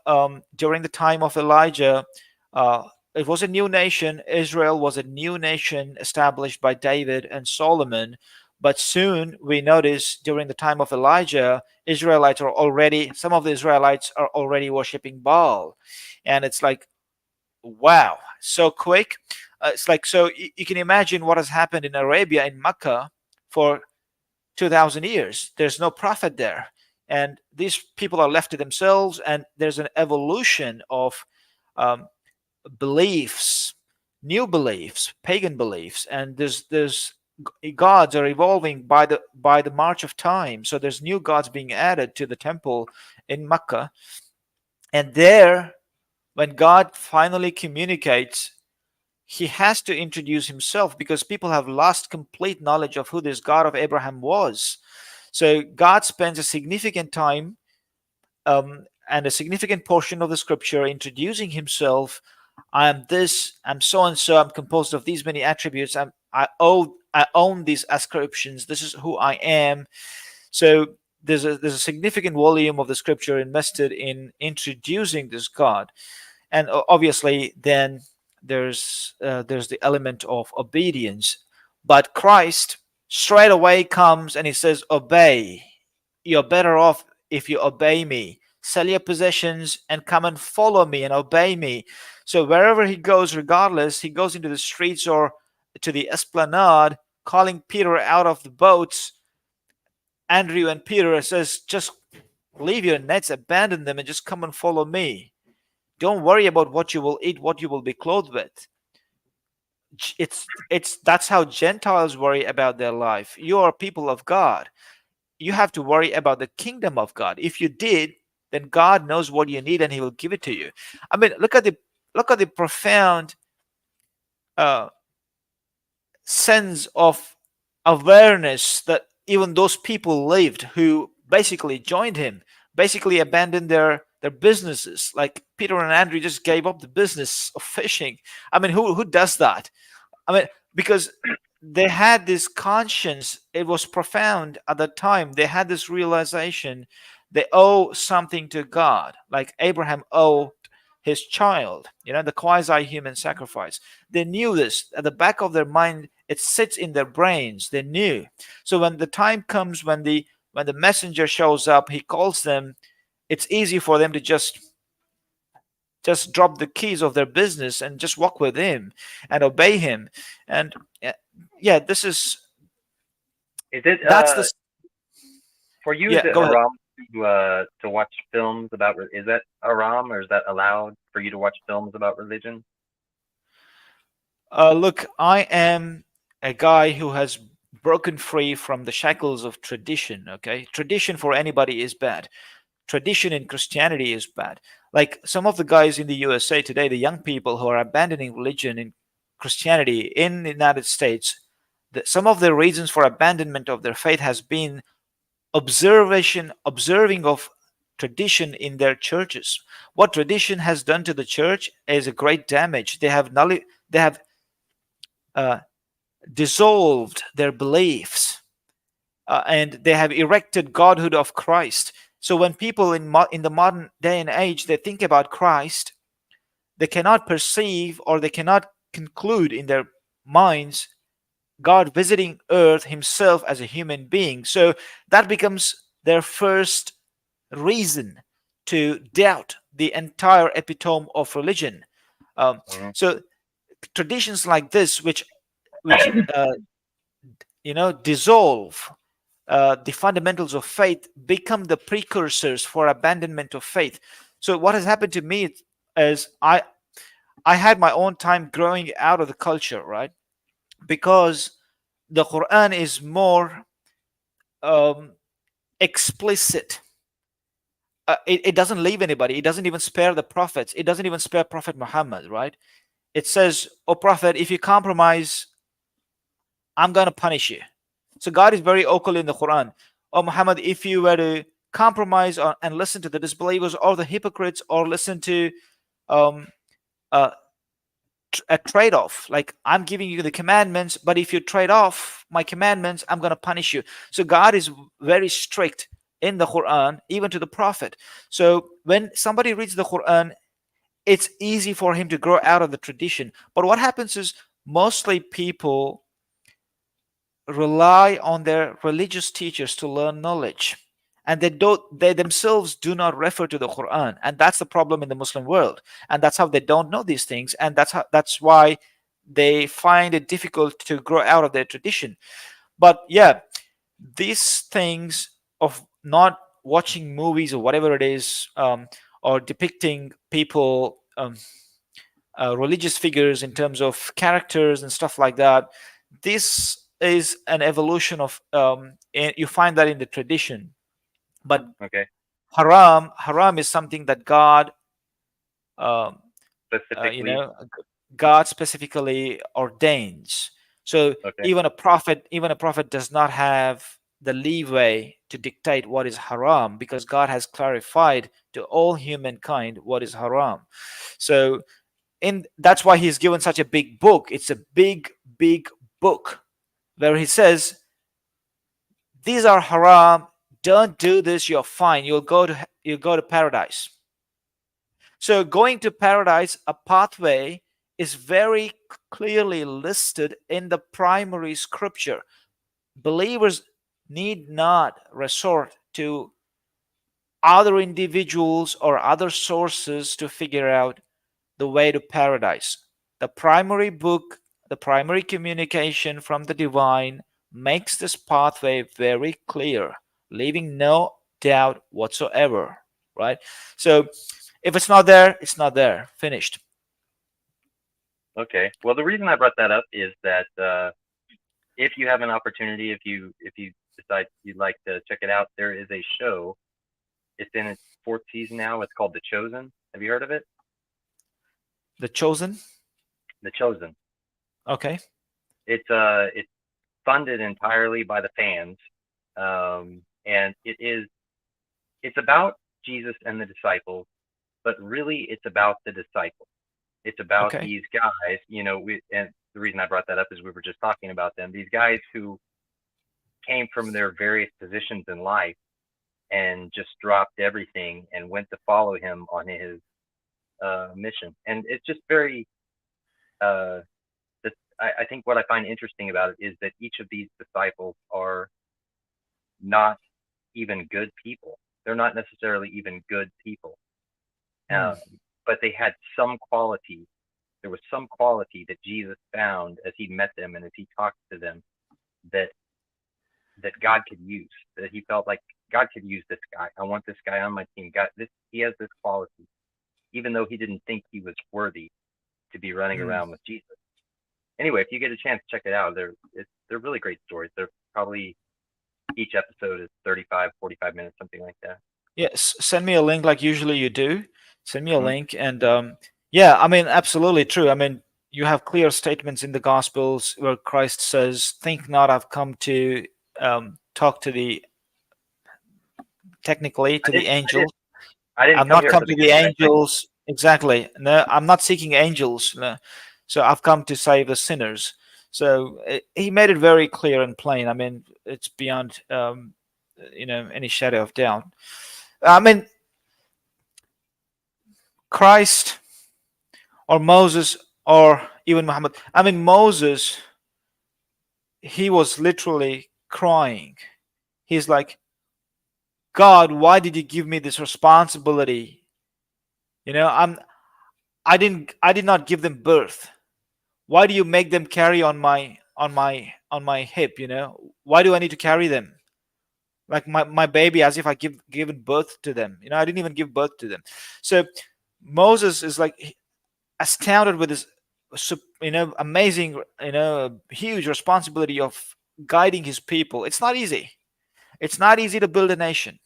during the time of Elijah, uh, it was a new nation. Israel was a new nation established by David and Solomon. But soon we notice during the time of Elijah, some of the Israelites are already worshiping Baal. And it's like, wow, so quick. It's like, so you can imagine what has happened in Arabia, in Mecca, for 2000 years. There's no prophet there. and these people are left to themselves, and there's an evolution of um, beliefs, new beliefs, pagan beliefs, and there's gods are evolving by the march of time. So there's new gods being added to the temple in Mecca, and there, when God finally communicates, he has to introduce himself because people have lost complete knowledge of who this God of Abraham was. So God spends a significant time and a significant portion of the scripture introducing himself. I am this, I'm so and so, I'm composed of these many attributes, I own these ascriptions, this is who I am. So there's a significant volume of the scripture invested in introducing this God. And obviously then there's the element of obedience. But Christ straight away comes and he says, obey. You're better off if you obey me. Sell your possessions and come and follow me and obey me. So wherever he goes, regardless, he goes into the streets or to the esplanade, calling Peter out of the boats. Andrew and Peter says, just leave your nets, abandon them, and just come and follow me. Don't worry about what you will eat, what you will be clothed with. It's that's how Gentiles worry about their life. You are people of God. You have to worry about the kingdom of God. If you did, then God knows what you need and he will give it to you. I mean, look at the profound uh, sense of awareness that even those people lived who basically joined him, basically abandoned their businesses. Like Peter and Andrew just gave up the business of fishing. I mean, who does that? I mean, because they had this conscience. It was profound at the time. They had this realization they owe something to God, like Abraham owed his child, the quasi-human sacrifice. They knew this at the back of their mind. It sits in their brains. They knew. So when the time comes, when the messenger shows up, he calls them. It's easy for them to just drop the keys of their business and just walk with him and obey him. And yeah, this is Is it that's the for you? Is yeah. it Go ahead. haram to watch films about? Is that haram, or is that allowed for you to watch films about religion? Look, I am a guy who has broken free from the shackles of tradition. Okay, tradition for anybody is bad. Tradition in Christianity is bad. Like some of the guys in the USA today, the young people who are abandoning religion in Christianity in the United States, some of the reasons for abandonment of their faith has been observing of tradition in their churches. What tradition has done to the church is a great damage. They have uh, dissolved their beliefs, and they have erected godhood of Christ. So when people in the modern day and age they think about Christ, they cannot perceive or they cannot conclude in their minds God visiting earth himself as a human being. So that becomes their first reason to doubt the entire epitome of religion. Mhm. So traditions like this, which dissolve the fundamentals of faith, become the precursors for abandonment of faith. So what has happened to me is I had my own time growing out of the culture, right? Because the Quran is more um, explicit. It doesn't leave anybody. It doesn't even spare the prophets. It doesn't even spare Prophet Muhammad, right? It says, "O Prophet, if you compromise, I'm going to punish you." So God is very vocal in the Quran. "Oh Muhammad, if you were to compromise and listen to the disbelievers or the hypocrites or listen to um, uh, a trade off, like I'm giving you the commandments, but if you trade off my commandments, I'm going to punish you." So God is very strict in the Quran, even to the Prophet. So when somebody reads the Quran, it's easy for him to grow out of the tradition. But what happens is mostly people rely on their religious teachers to learn knowledge, and they themselves do not refer to the Quran, and that's the problem in the Muslim world. And that's how they don't know these things, and that's why they find it difficult to grow out of their tradition. But yeah, these things of not watching movies or whatever it is, or depicting people, religious figures in terms of characters and stuff like that. This is an evolution of, you find that in the tradition. But Okay. haram is something that God, um, you Specifically. know, God specifically ordains. So Okay. even a prophet does not have the leeway to dictate what is haram, because God has clarified to all humankind what is haram. So that's why he's given such a big book. It's a big book where he says these are haram. Don't do this. You're fine. You'll go to paradise. So going to paradise, a pathway is very clearly listed in the primary scripture. Believers need not resort to other individuals or other sources to figure out the way to paradise. The primary book, the primary communication from the divine makes this pathway very clear, leaving no doubt whatsoever, right? So if it's not there, it's not there. Finished. Okay. Well, the reason I brought that up is that if you have an opportunity, if you decide you'd like to check it out, there is a show. It's in its fourth season now. It's called The Chosen. Have you heard of it? The Chosen. The Chosen. Okay. It's funded entirely by the fans, and it's about Jesus and the disciples, but really it's about the disciples. It's about Okay. these guys, and the reason I brought that up is we were just talking about them. These guys who came from their various positions in life and just dropped everything and went to follow him on his mission. And it's just very, uh, I think what I find interesting about it is that each of these disciples are not even good people. They're not necessarily even good people, Hmm. um, but they had some quality. There was some quality that Jesus found as he met them and as he talked to them that God could use. That he felt like God could use this guy. I want this guy on my team. God, this he has this quality, even though he didn't think he was worthy to be running Hmm. around with Jesus. Anyway, if you get a chance, check it out. They're really great stories. They're probably each episode is 35, 45 minutes, something like that. Yes. Send me a link like usually you do. Send me a Mhm. link, and yeah, I mean, absolutely true. I mean, you have clear statements in the Gospels where Christ says, "Think not I've come to talk to the technically I to the didn't, I didn't, angels. I didn't I've come not here come for the to the good, man. angels." Exactly. No, I'm not seeking angels. No. So I've come to save the sinners. So he made it very clear and plain. I mean, it's beyond any shadow of doubt. I mean, Christ or Moses or even Muhammad. I mean, Moses, he was literally crying. He's like, God, why did you give me this responsibility? You know, I did not give them birth. Why do you make them carry on my hip? Why do I need to carry them like my baby, as if I given birth to them? I didn't even give birth to them. So Moses is like astounded with this amazing, huge responsibility of guiding his people. It's not easy. It's not easy to build a nation.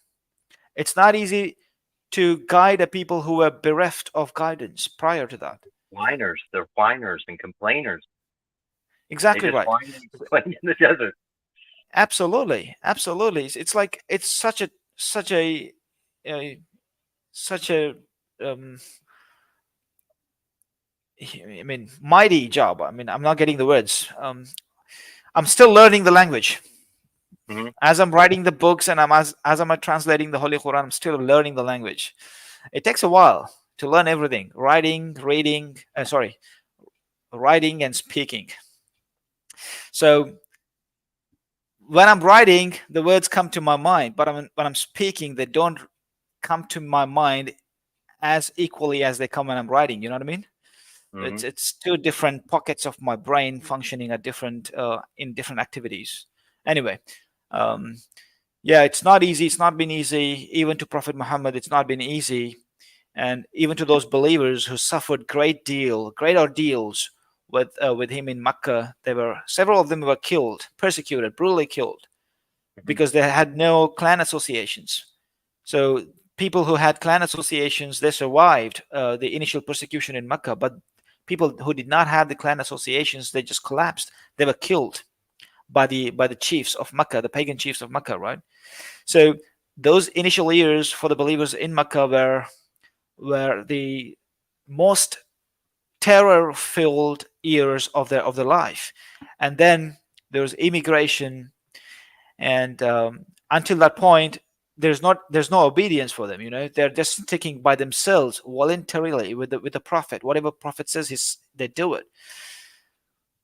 It's not easy to guide a people who were bereft of guidance prior to that. Whiners, they're whiners and complainers. They Exactly just right. whine and complain in the desert. Absolutely, absolutely. It's like it's uh, such a um, I mean, mighty job. I mean, I'm not getting the words. I'm still learning the language Hmm. as I'm writing the books, and as I'm translating the Holy Quran. I'm still learning the language. It takes a while to learn everything: writing, reading. Sorry, writing and speaking. So when I'm writing, the words come to my mind, but when I'm speaking, they don't come to my mind as equally as they come when I'm writing. You know what I mean? Hmm. It's two different pockets of my brain functioning at different in different activities. Anyway, um, Yeah, it's not easy. It's not been easy. Even to Prophet Muhammad, it's not been easy. And even to those believers who suffered great ordeals with him in Mecca, there were several of them were killed, persecuted, brutally killed, Mhm. because they had no clan associations. So people who had clan associations, they survived the initial persecution in Mecca. But people who did not have the clan associations, they just collapsed. They were killed by the chiefs of Mecca, the pagan chiefs of Mecca, right? So those initial years for the believers in Mecca were the most terror-filled years of their life, and then there was immigration, and until that point, there's no obedience for them. They're just sticking by themselves voluntarily with the prophet. Whatever prophet says, they do it.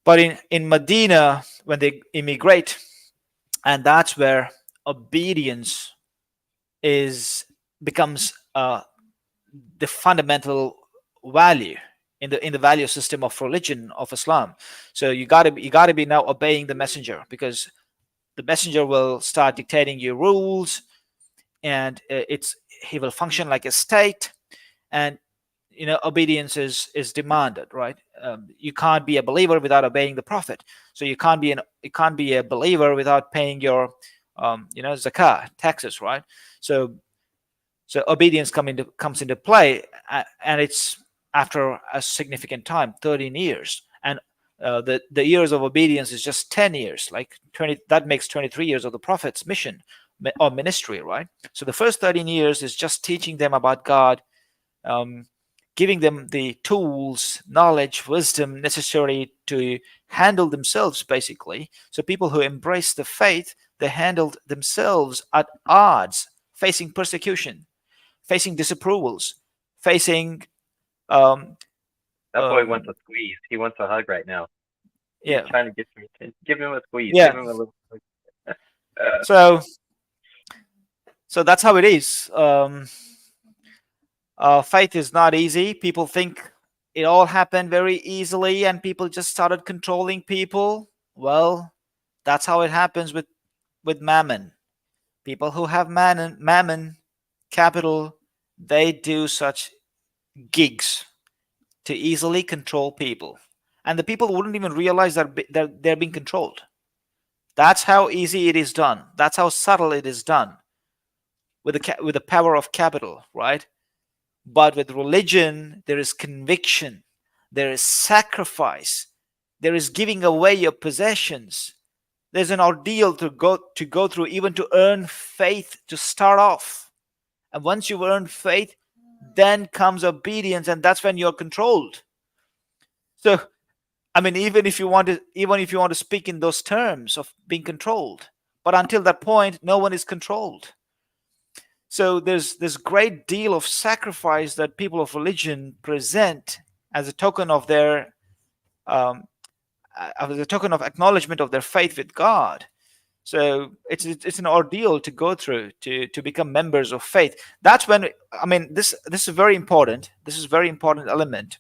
But in Medina, when they immigrate, and that's where obedience is becomes the fundamental value in the value system of religion of Islam. So you got to be now obeying the messenger, because the messenger will start dictating your rules, and it's he will function like a state, and obedience is demanded, right? You can't be a believer without obeying the prophet. So you can't be a believer without paying your zakah, taxes, right? So obedience comes into play, and it's after a significant time, 13 years, and the years of obedience is just 10 years, like 20. That makes 23 years of the prophet's mission or ministry, right? So the first 13 years is just teaching them about God, um, giving them the tools, knowledge, wisdom necessary to handle themselves, basically. So people who embrace the faith, they handled themselves at odds, facing persecution, facing disapprovals, facing um, That boy wants um, a squeeze. He wants a hug right now. He's yeah, trying to get your attention. Give him a squeeze. Give yeah. him a little. So that's how it is. Faith is not easy. People think it all happened very easily, and people just started controlling people. Well, that's how it happens with mammon. People who have mammon, capital, they do such gigs to easily control people, and the people wouldn't even realize that they're being controlled. That's how easy it is done. That's how subtle it is done with the power of capital, right? But with religion, there is conviction, there is sacrifice, there is giving away your possessions. There's an ordeal to go through, even to earn faith to start off. And once you've earned faith, then comes obedience, and that's when you're controlled. So I mean, even if you want to speak in those terms of being controlled, but until that point, no one is controlled. So there's this great deal of sacrifice that people of religion present as a token of their as a token of acknowledgement of their faith with God. So it's an ordeal to go through to become members of faith. That's when, I mean, this is very important. This is a very important element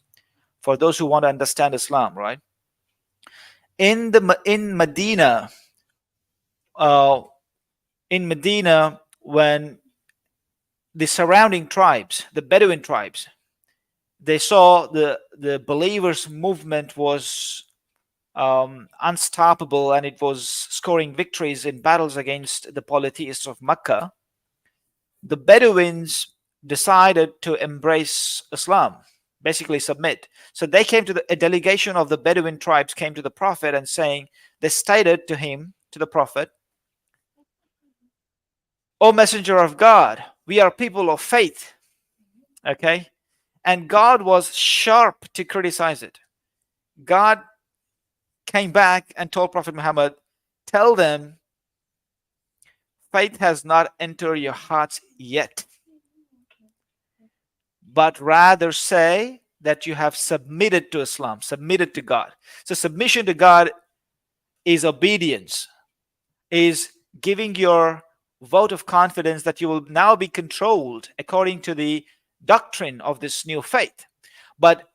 for those who want to understand Islam, right? In Medina, uh, when the surrounding tribes, the Bedouin tribes, they saw the believers' movement was unstoppable, and it was scoring victories in battles against the polytheists of Mecca. The Bedouins decided to embrace Islam, basically submit. So they came to a delegation of the Bedouin tribes came to the Prophet and saying, they stated to the Prophet, "O Messenger of God, we are people of faith." Okay? And God was sharp to criticize it. God came back and told Prophet Muhammad, "Tell them faith has not entered your hearts yet, but rather say that you have submitted to Islam, submitted to God." So submission to God is obedience, is giving your vote of confidence that you will now be controlled according to the doctrine of this new faith. But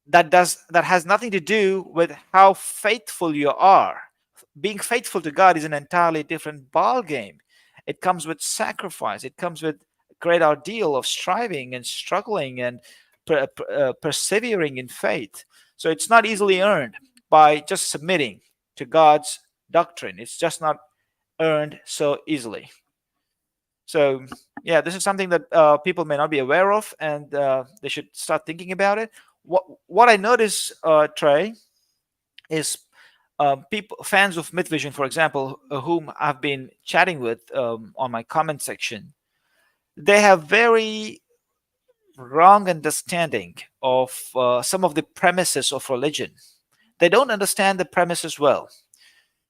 that has nothing to do with how faithful you are. Being faithful to God is an entirely different ball game. It comes with sacrifice. It comes with a great ordeal of striving and struggling and persevering in faith. So it's not easily earned by just submitting to God's doctrine. It's just not earned so easily. So yeah, this is something that people may not be aware of, and they should start thinking about it. What I notice, Trey, is people, fans of Myth Vision, for example, whom I've been chatting with on my comment section, they have very wrong understanding of some of the premises of religion. They don't understand the premises well,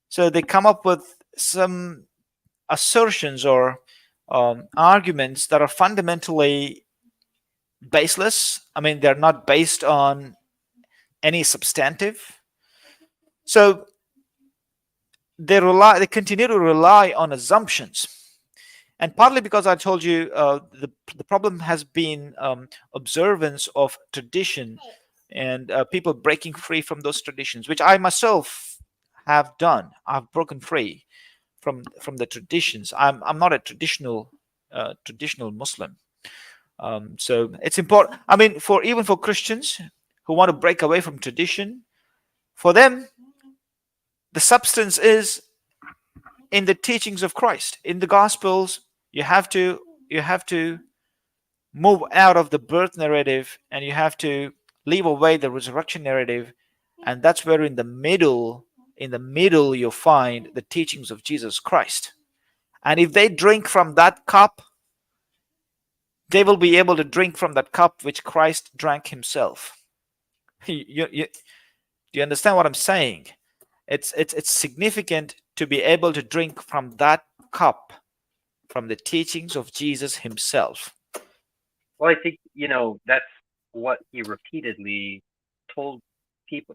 so they come up with some assertions or arguments that are fundamentally baseless. I mean, they're not based on any substantive. So they continue to rely on assumptions, and partly because I told you the problem has been observance of tradition and people breaking free from those traditions, which I myself have done. I've broken free from the traditions. I'm not a traditional Muslim. So it's important. I mean, for even for Christians who want to break away from tradition, for them the substance is in the teachings of Christ, in the Gospels. You have to move out of the birth narrative, and you have to leave away the resurrection narrative, and that's where in the middle you'll find the teachings of Jesus Christ. And if they drink from that cup, they will be able to drink from that cup which Christ drank himself. Do you understand what I'm saying? It's significant to be able to drink from that cup, from the teachings of Jesus himself. Well, I think, that's what he repeatedly told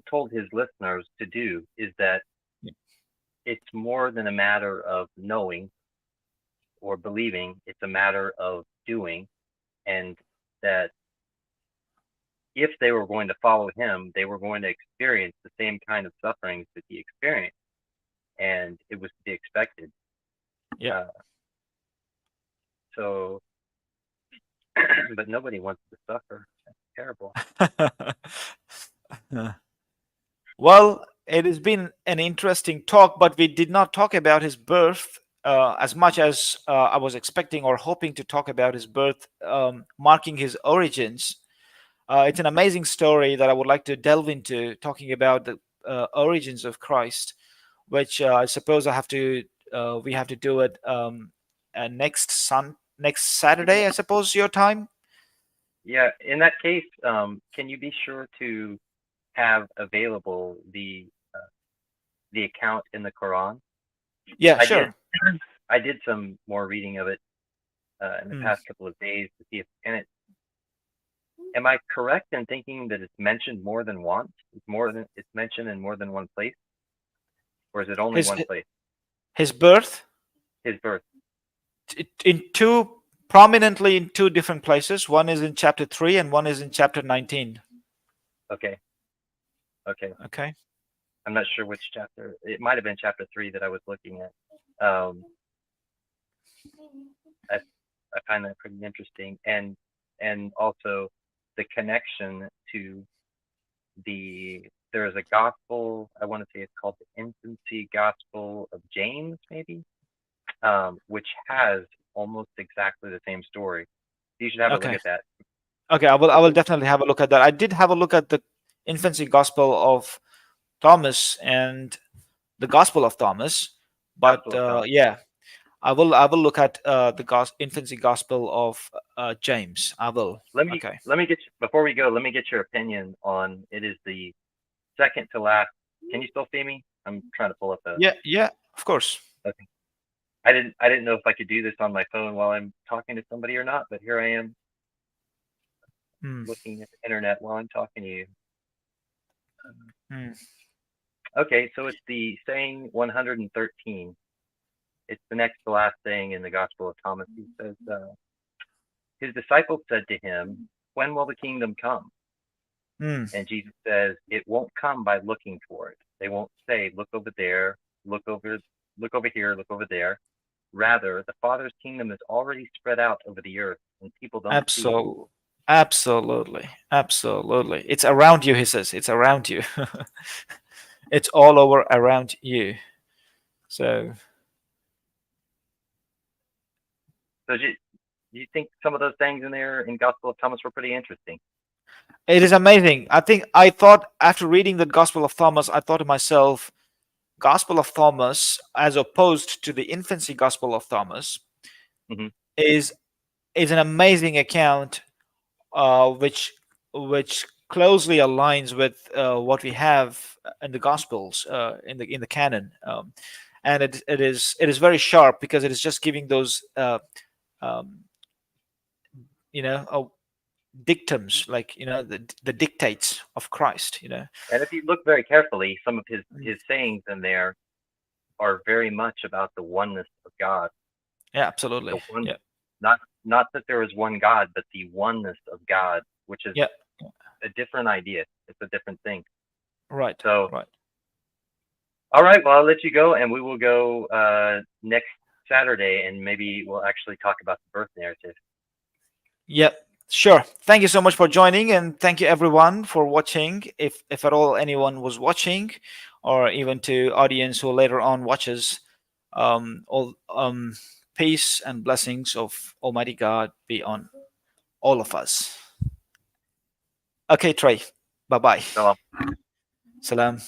told his listeners to do, is that it's more than a matter of knowing or believing, it's a matter of doing, and that if they were going to follow him, they were going to experience the same kind of sufferings that he experienced, and it was to be expected. Yeah. So, but nobody wants to suffer. That's terrible. Well, it has been an interesting talk, but we did not talk about his birth as much as I was expecting or hoping to talk about his birth, marking his origins. It's an amazing story that I would like to delve into, talking about the origins of Christ, which I suppose we have to do it next Saturday, I suppose, your time. Yeah, in that case, can you be sure to have available the account in the Quran? Yeah, I did sure. I did some more reading of it in the Mm. past couple of days to see if am I correct in thinking that it's mentioned more than once? It's mentioned in more than one place, or is it only His one place? his birth His birth. in two prominently in two different places. One is in chapter 3 and one is in chapter 19. Okay. Okay. Okay. I'm not sure which chapter. It might have been chapter 3 that I was looking at. I find that pretty interesting, and also the connection to there is a gospel. I want to say it's called the Infancy Gospel of James, maybe, which has almost exactly the same story. You should have a look Okay. at that. Okay, I will definitely have a look at that. I did have a look at the infancy gospel of Thomas and the Gospel of Thomas, but Gospel of Thomas. yeah, I will look at the infancy gospel of James. I will. Let me Okay. before we go, let me get your opinion on it. Is the second to last. Can you still see me? I'm trying to pull up Yeah, yeah, of course. Okay. I didn't know if I could do this on my phone while I'm talking to somebody or not, but here I am Mm, looking at the internet while I'm talking to you. mm. Okay, so it's the saying 113. It's the next to last saying in the Gospel of Thomas. He says, his disciples said to him, "When will the kingdom come?" Mm. And Jesus says, "It won't come by looking for it." They won't say, "Look over there, look over here, look over there." Rather, the Father's kingdom is already spread out over the earth, and people don't see it. Absolutely. Absolutely. Absolutely. It's around you, he says. It's around you. It's all over around you. So So do you think some of those things in there in Gospel of Thomas were pretty interesting? it is amazing. I think I thought after reading the Gospel of Thomas, I thought to myself, Gospel of Thomas, as opposed to the infancy Gospel of Thomas, Hmm. is is an amazing account, which closely aligns with what we have in the Gospels, in the canon, and it is very sharp because it is just giving those um, you know uh, dictums, like the dictates of Christ. And if you look very carefully, some of his sayings in there are very much about the oneness of God. Yeah, The absolutely. one, Yeah, not that there is one God, but the oneness of God, which is yeah, a different idea. It's a different thing. right, So, right. all right, well, I'll let you go, and we will go next Saturday, and maybe we'll actually talk about the birth narrative. Yeah, sure. Thank you so much for joining, and thank you everyone for watching. If at all anyone was watching, or even to audience who later on watches, all peace and blessings of Almighty God be on all of us. Okay, Trey. Bye bye. So Salam.